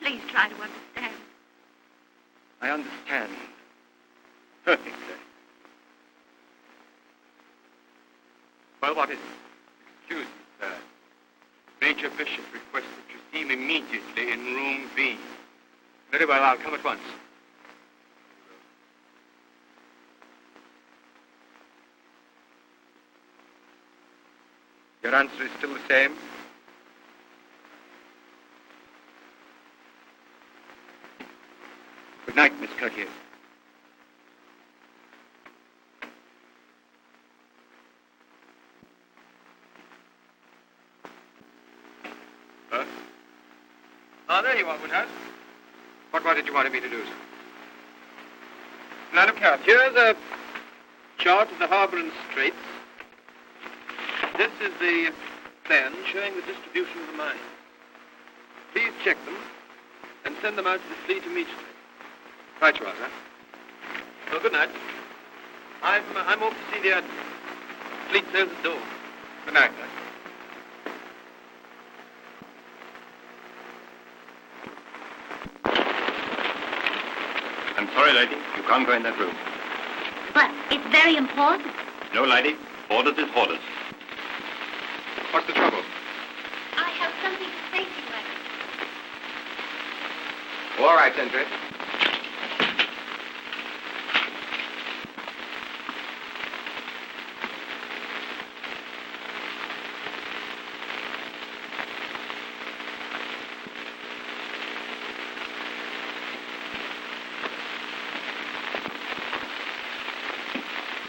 Speaker 3: Please try to understand.
Speaker 1: I understand. Perfectly. Well, what is it? Excuse me, sir.
Speaker 10: Major Bishop requests that you see him immediately in room B.
Speaker 1: Very well, I'll come at once. Your answer is still the same? Good night, Miss Courtier. Huh?
Speaker 5: Ah, there you are, Woodhouse.
Speaker 1: What did you want me to do, sir?
Speaker 5: Now, look out. Here's a chart of the harbour and straits. This is the plan showing the distribution of the mines. Please check them and send them out to the fleet immediately.
Speaker 1: Right you are, sir.
Speaker 5: Well, good night. I'm off to see the Admiral. Fleet sails at dawn.
Speaker 1: Good night, sir.
Speaker 10: I'm sorry, lady. You can't go in that room.
Speaker 3: But it's very important.
Speaker 10: No, lady. Orders is orders.
Speaker 1: What's the trouble?
Speaker 3: I have something to say to you, Eric.
Speaker 1: All right, Sentry.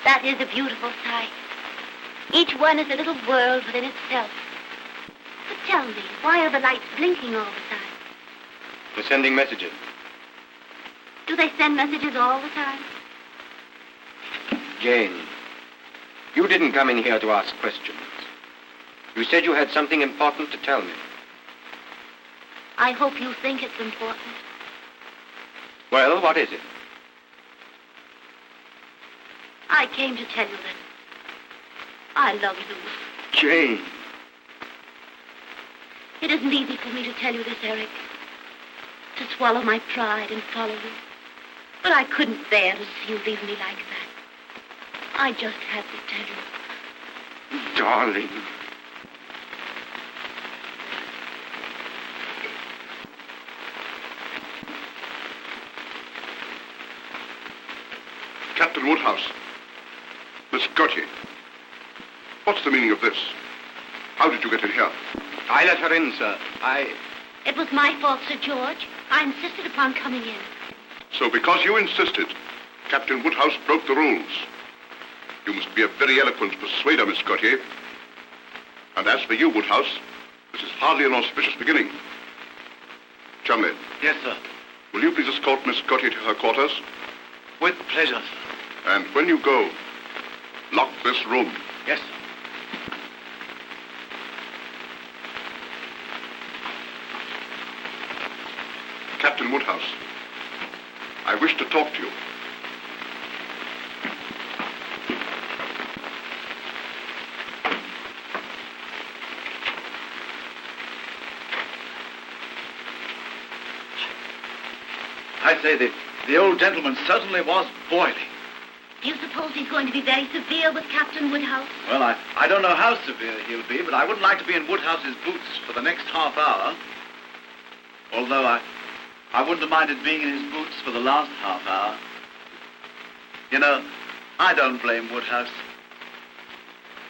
Speaker 3: That is a beautiful sight. Each one is a little world within itself. But tell me, why are the lights blinking all the time?
Speaker 10: We're sending messages.
Speaker 3: Do they send messages all the time?
Speaker 10: Jane, you didn't come in here to ask questions. You said you had something important to tell me.
Speaker 3: I hope you think it's important.
Speaker 10: Well, what is it?
Speaker 3: I came to tell you that I love you.
Speaker 10: Jane.
Speaker 3: It isn't easy for me to tell you this, Eric. To swallow my pride and follow you. But I couldn't bear to see you leave me like that. I just had to tell you.
Speaker 10: Darling.
Speaker 9: Captain Woodhouse. Miss Gautier. What's the meaning of this? How did you get in here?
Speaker 10: I let her in, sir.
Speaker 3: It was my fault, Sir George. I insisted upon coming in.
Speaker 9: So because you insisted, Captain Woodhouse broke the rules. You must be a very eloquent persuader, Miss Gautier. And as for you, Woodhouse, this is hardly an auspicious beginning. Chumley.
Speaker 7: Yes, sir.
Speaker 9: Will you please escort Miss Gautier to her quarters?
Speaker 7: With pleasure, sir.
Speaker 9: And when you go, lock this room.
Speaker 7: Yes, sir.
Speaker 9: Captain Woodhouse, I wish to talk to you.
Speaker 7: I say the old gentleman certainly was boiling.
Speaker 3: Do you suppose he's going to be very severe with Captain Woodhouse?
Speaker 7: Well, I don't know how severe he'll be, but I wouldn't like to be in Woodhouse's boots for the next half hour. Although I wouldn't have minded being in his boots for the last half hour. You know, I don't blame Woodhouse.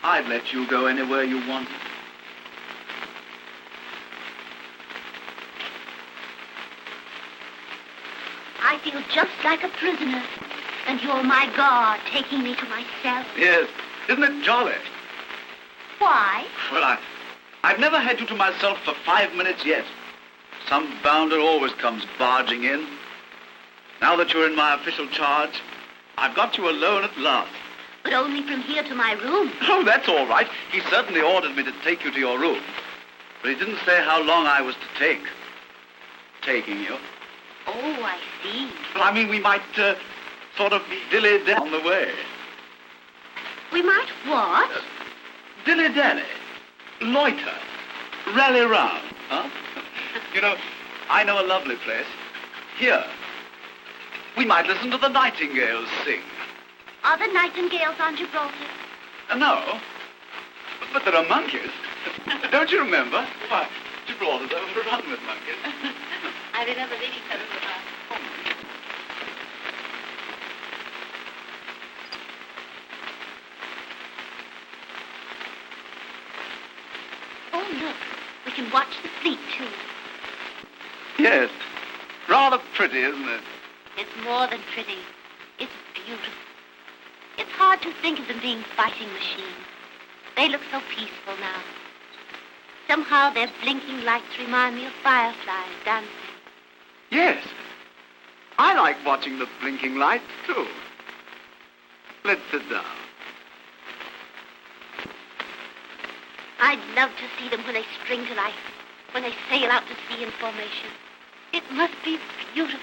Speaker 7: I'd let you go anywhere you wanted.
Speaker 3: I feel just like a prisoner. And you're my guard, taking me to myself.
Speaker 7: Yes. Isn't it jolly?
Speaker 3: Why?
Speaker 7: Well, I've never had you to myself for 5 minutes yet. Some bounder always comes barging in. Now that you're in my official charge, I've got you alone at last.
Speaker 3: But only from here to my room.
Speaker 7: Oh, that's all right. He certainly ordered me to take you to your room. But he didn't say how long I was to take. Taking you.
Speaker 3: Oh, I see.
Speaker 7: Well, I mean, we might sort of dilly-dally on the way.
Speaker 3: We might what?
Speaker 7: Dilly-dally. Loiter. Rally round, huh? You know, I know a lovely place. Here. We might listen to the nightingales sing.
Speaker 3: Are the nightingales on Gibraltar?
Speaker 7: No. But there are monkeys. Don't you remember? Why, Gibraltar's overrun with monkeys.
Speaker 3: I remember reading some of them. Oh, look. We can watch the fleet, too.
Speaker 7: Yes. Rather pretty, isn't it?
Speaker 3: It's more than pretty. It's beautiful. It's hard to think of them being fighting machines. They look so peaceful now. Somehow their blinking lights remind me of fireflies dancing.
Speaker 7: Yes. I like watching the blinking lights, too. Let's sit down.
Speaker 3: I'd love to see them when they spring to life, when they sail out to sea in formation. It must be beautiful.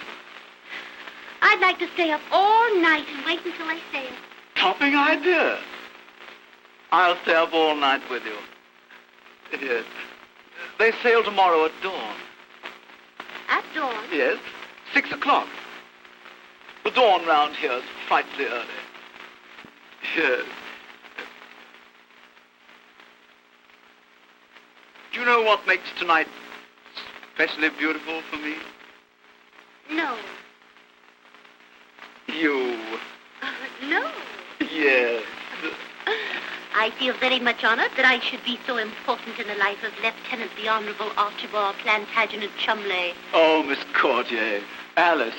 Speaker 3: I'd like to stay up all night and wait until they sail.
Speaker 7: Topping idea. I'll stay up all night with you. Yes. They sail tomorrow at dawn.
Speaker 3: At dawn?
Speaker 7: Yes. 6 o'clock. The dawn round here is frightfully early. Yes. Do you know what makes tonight especially beautiful for me?
Speaker 3: No.
Speaker 7: You.
Speaker 3: No.
Speaker 7: Yes.
Speaker 3: I feel very much honored that I should be so important in the life of Lieutenant the Honorable Archibald Plantagenet Chumley.
Speaker 7: Oh, Miss Courtier. Alice.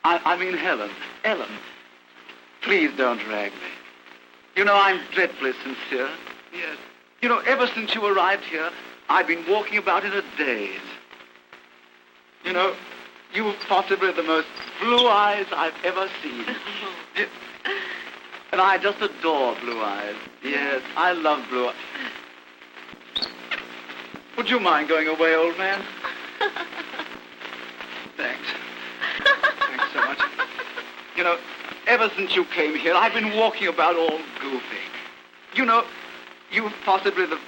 Speaker 7: I mean Helen. Ellen. Please don't rag me. You know, I'm dreadfully sincere. Yes. You know, ever since you arrived here, I've been walking about in a daze. You know, you've possibly the most blue eyes I've ever seen. And I just adore blue eyes. Yes, I love blue eyes. Would you mind going away, old man? Thanks. Thanks so much. You know, ever since you came here, I've been walking about all goofy. You know, you've possibly the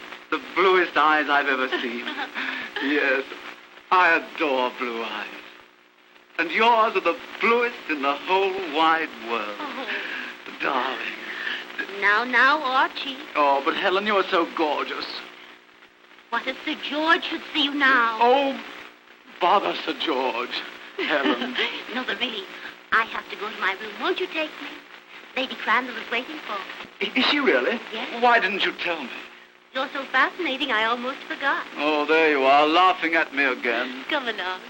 Speaker 7: bluest eyes I've ever seen. Yes, I adore blue eyes. And yours are the bluest in the whole wide world.
Speaker 3: Oh.
Speaker 7: Darling.
Speaker 3: Now, Archie.
Speaker 7: Oh, but Helen, you're so gorgeous.
Speaker 3: What if Sir George should see you now?
Speaker 7: Oh, bother Sir George. Helen.
Speaker 3: No, but really, I have to go to my room. Won't you take me? Lady Crandall is waiting for me.
Speaker 7: Is she really?
Speaker 3: Yes.
Speaker 7: Why didn't you tell me?
Speaker 3: You're so fascinating, I almost forgot.
Speaker 7: Oh, there you are, laughing at me again.
Speaker 3: Come along.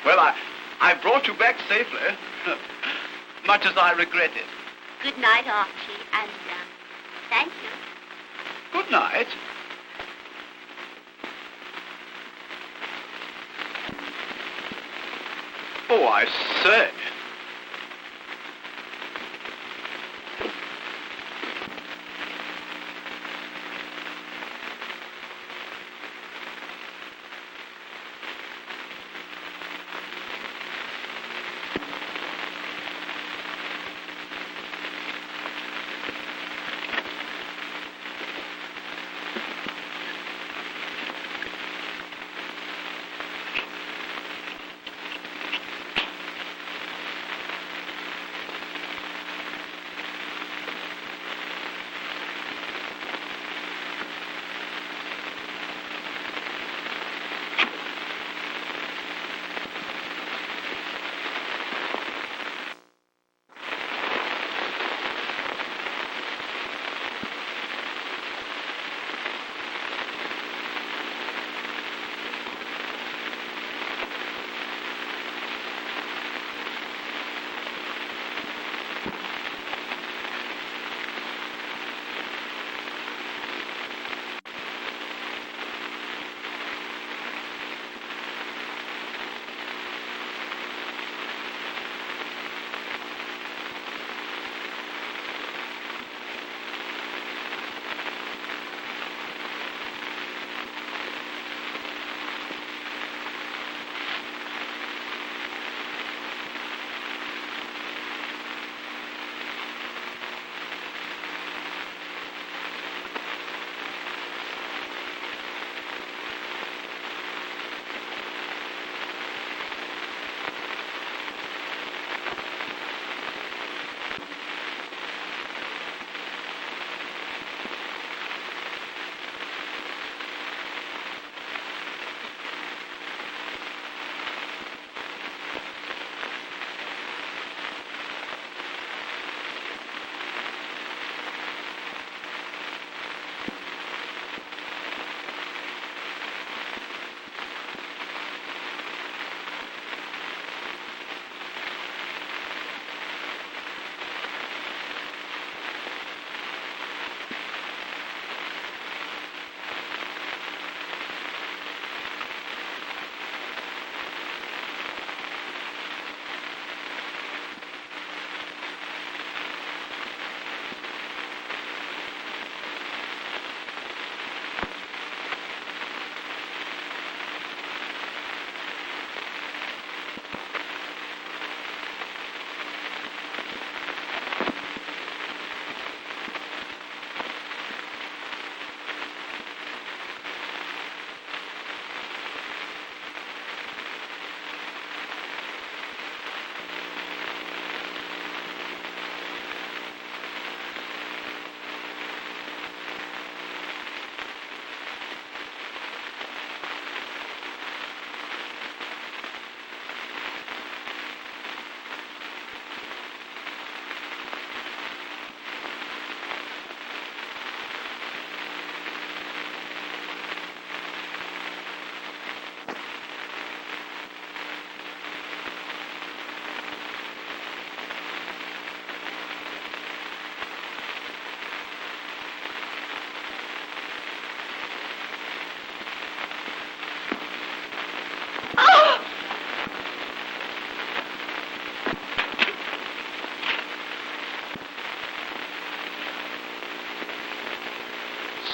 Speaker 7: Well, I brought you back safely, much as I regret it.
Speaker 3: Good night, Archie, and thank you.
Speaker 7: Good night. Oh, I say.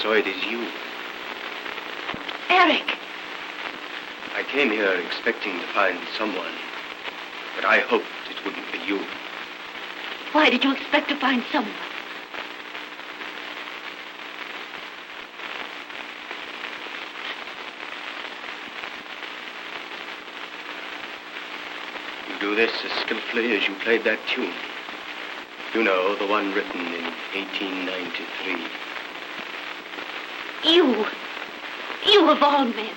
Speaker 10: So it is you.
Speaker 3: Eric!
Speaker 10: I came here expecting to find someone, but I hoped it wouldn't be you.
Speaker 3: Why did you expect to find someone?
Speaker 10: You do this as skillfully as you played that tune. You know, the one written in 1893.
Speaker 3: You of all men.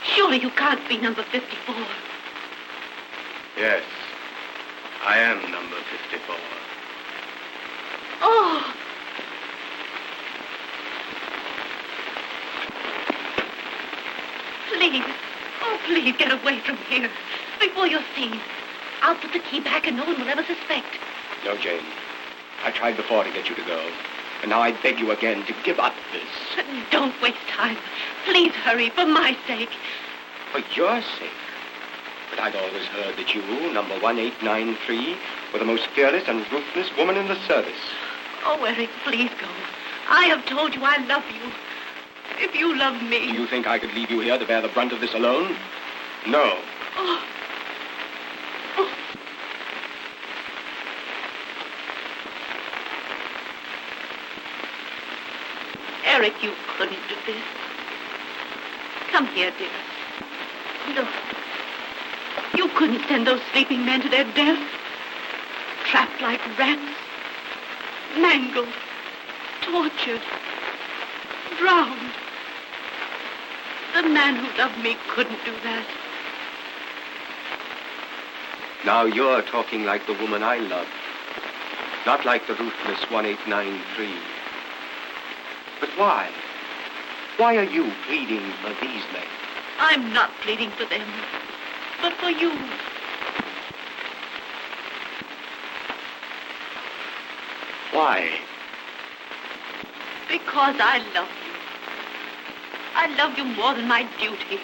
Speaker 3: Surely you can't be number 54.
Speaker 10: Yes, I am number 54.
Speaker 3: Oh! Please, oh, please get away from here before you're seen. I'll put the key back and no one will ever suspect.
Speaker 10: No, Jane. I tried before to get you to go. And now I beg you again to give up this.
Speaker 3: Don't waste time. Please hurry, for my sake.
Speaker 10: For your sake? But I'd always heard that you, number 1893, were the most fearless and ruthless woman in the service.
Speaker 3: Oh, Eric, please go. I have told you I love you. If you love me...
Speaker 10: Do you think I could leave you here to bear the brunt of this alone? No.
Speaker 3: Oh. Eric, you couldn't do this. Come here, dear. Look. You couldn't send those sleeping men to their death. Trapped like rats. Mangled. Tortured. Drowned. The man who loved me couldn't do that.
Speaker 10: Now you're talking like the woman I love. Not like the ruthless 1893. But why? Why are you pleading for these men?
Speaker 3: I'm not pleading for them, but for you.
Speaker 10: Why?
Speaker 3: Because I love you. I love you more than my duty,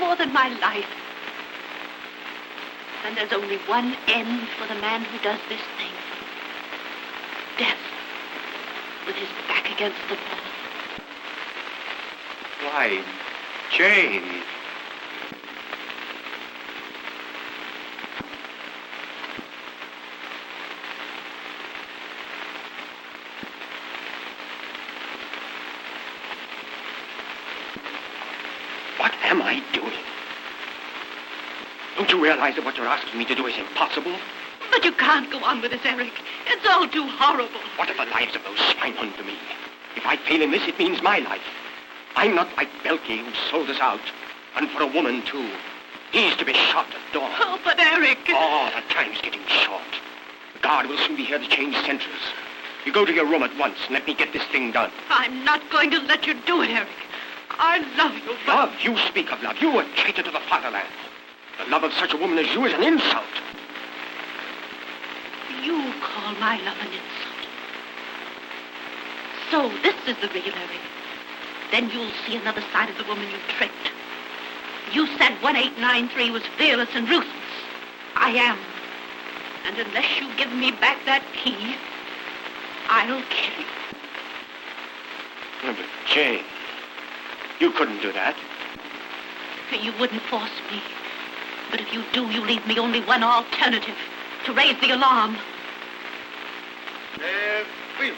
Speaker 3: more than my life. And there's only one end for the man who does this thing. Death, with his back against the wall.
Speaker 10: Why, Jane. What am I doing? Don't you realize that what you're asking me to do is impossible?
Speaker 3: But you can't go on with this, Eric. It's all too horrible.
Speaker 10: What if the lives of those swine hunt to me? If I fail in this, it means my life. I'm not like Belky, who sold us out. And for a woman, too. He's to be shot at dawn.
Speaker 3: Oh, but Eric...
Speaker 10: Oh, the time's getting short. The guard will soon be here to change sentries. You go to your room at once and let me get this thing done.
Speaker 3: I'm not going to let you do it, Eric. I love you, but...
Speaker 10: Love? You speak of love. You a traitor to the fatherland. The love of such a woman as you is an insult.
Speaker 3: You call my love an insult. So this is the real Eric. Then you'll see another side of the woman you tricked. You said 1893 was fearless and ruthless. I am. And unless you give me back that key, I'll kill you.
Speaker 10: No, but Jane, you couldn't do that.
Speaker 3: You wouldn't force me. But if you do, you leave me only one alternative. To raise the alarm.
Speaker 5: Wheel.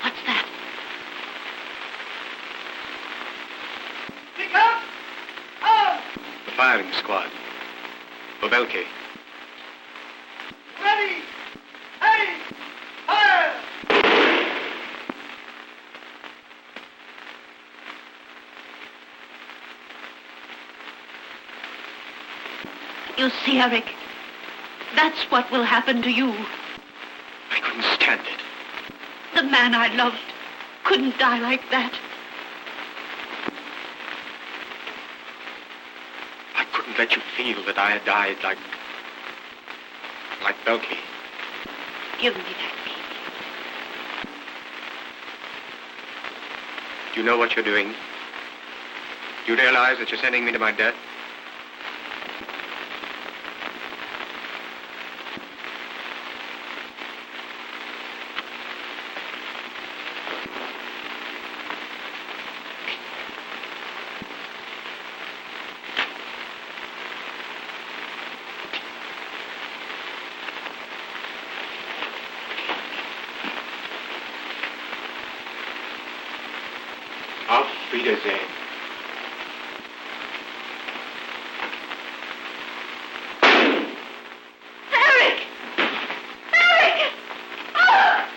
Speaker 3: What's that?
Speaker 5: Pick up! Oh!
Speaker 10: The firing squad. For Belky.
Speaker 5: Ready! Hey! Fire!
Speaker 3: You see, Eric, that's what will happen to you.
Speaker 10: I couldn't stand it.
Speaker 3: The man I loved couldn't die like that.
Speaker 10: I couldn't let you feel that I had died like Belky.
Speaker 3: Give me that key.
Speaker 10: Do you know what you're doing? Do you realize that you're sending me to my death? Wiedersehen.
Speaker 3: Eric! Eric! Ah!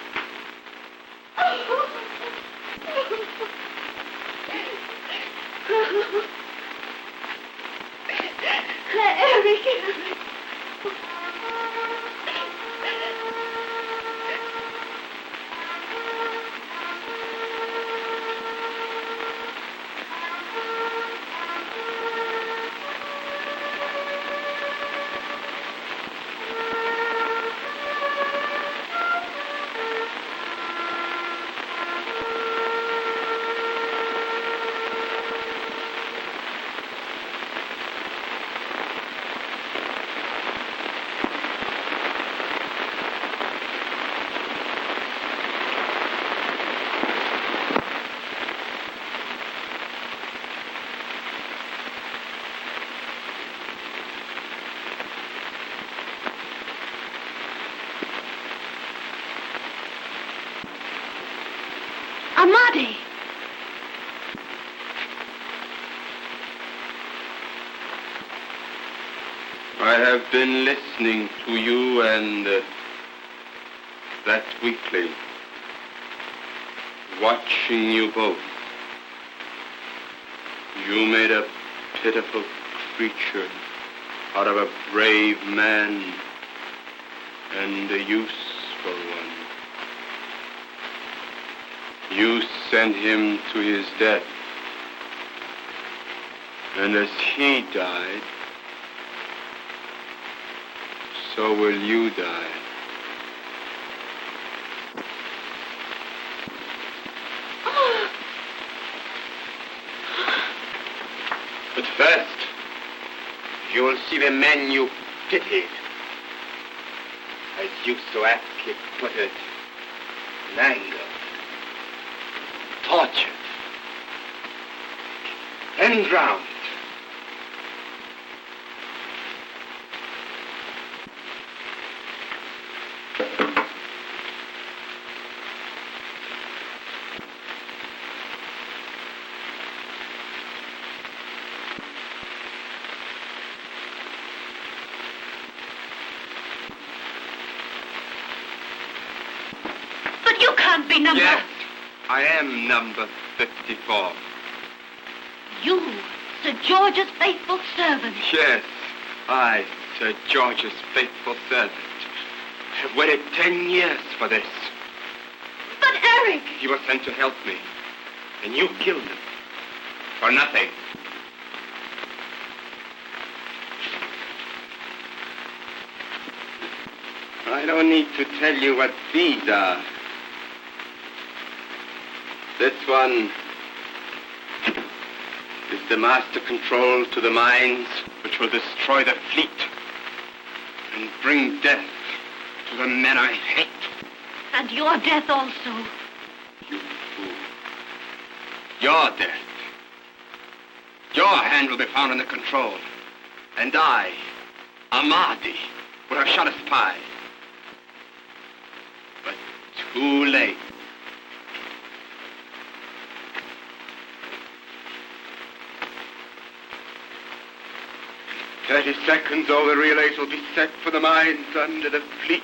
Speaker 3: Eric! Amadi!
Speaker 10: I have been listening to you and that weakling, watching you both. You made a pitiful creature out of a brave man and a useful one. You sent him to his death, and as he died, so will you die. But first, you will see the men you pitied, as you so aptly put it, in anger, tortured, and drowned.
Speaker 3: Be number...
Speaker 10: Yes, I am number 54.
Speaker 3: You, Sir George's faithful servant.
Speaker 10: Yes, I, Sir George's faithful servant, have waited 10 years for this.
Speaker 3: But Eric...
Speaker 10: He was sent to help me, and you killed him. For nothing. I don't need to tell you what these are. This one is the master control to the mines which will destroy the fleet and bring death to the men I hate.
Speaker 3: And your death also.
Speaker 10: You fool. Your death. Your hand will be found in the control. And I, Amadi, would have shot a spy. But too late. 30 seconds, all the relays will be set for the mines under the fleet.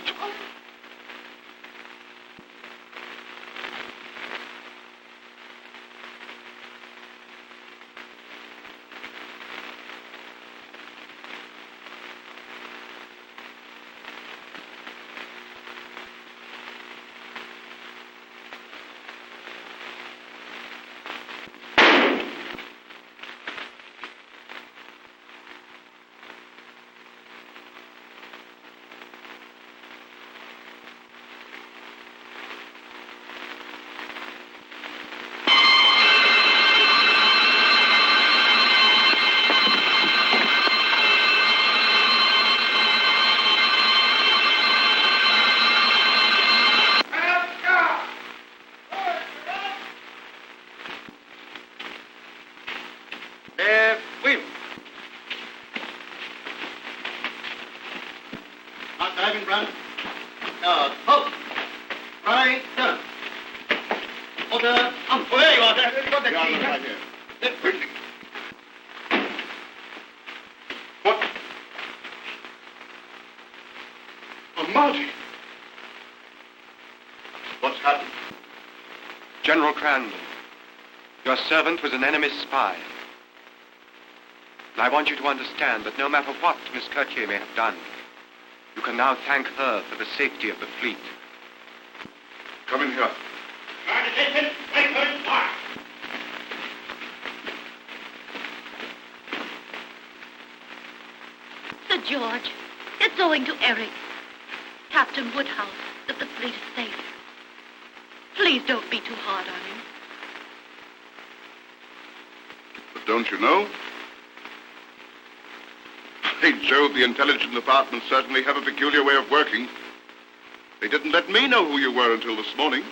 Speaker 9: right here. Quickly. What? Oh, Marty. What's happened?
Speaker 1: General Crandall, your servant was an enemy's spy. And I want you to understand that no matter what Miss Courtier may have done, you can now thank her for the safety of the fleet.
Speaker 9: Come in here.
Speaker 3: Sir George, it's owing to Eric, Captain Woodhouse, that the fleet is safe. Please don't be too hard on him.
Speaker 9: But don't you know? By Jove, the intelligence department certainly have a peculiar way of working. They didn't let me know who you were until this morning.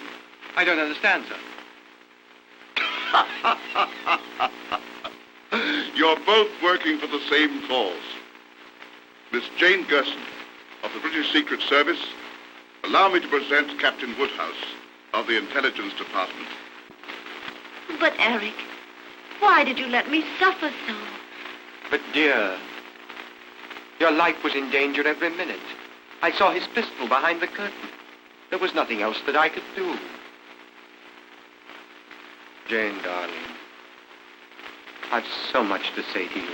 Speaker 1: I don't understand, sir.
Speaker 9: You're both working for the same cause. Miss Jane Gershon of the British Secret Service, allow me to present Captain Woodhouse of the Intelligence Department.
Speaker 3: But, Eric, why did you let me suffer so?
Speaker 1: But, dear, your life was in danger every minute. I saw his pistol behind the curtain. There was nothing else that I could do. Jane, darling, I've so much to say to you.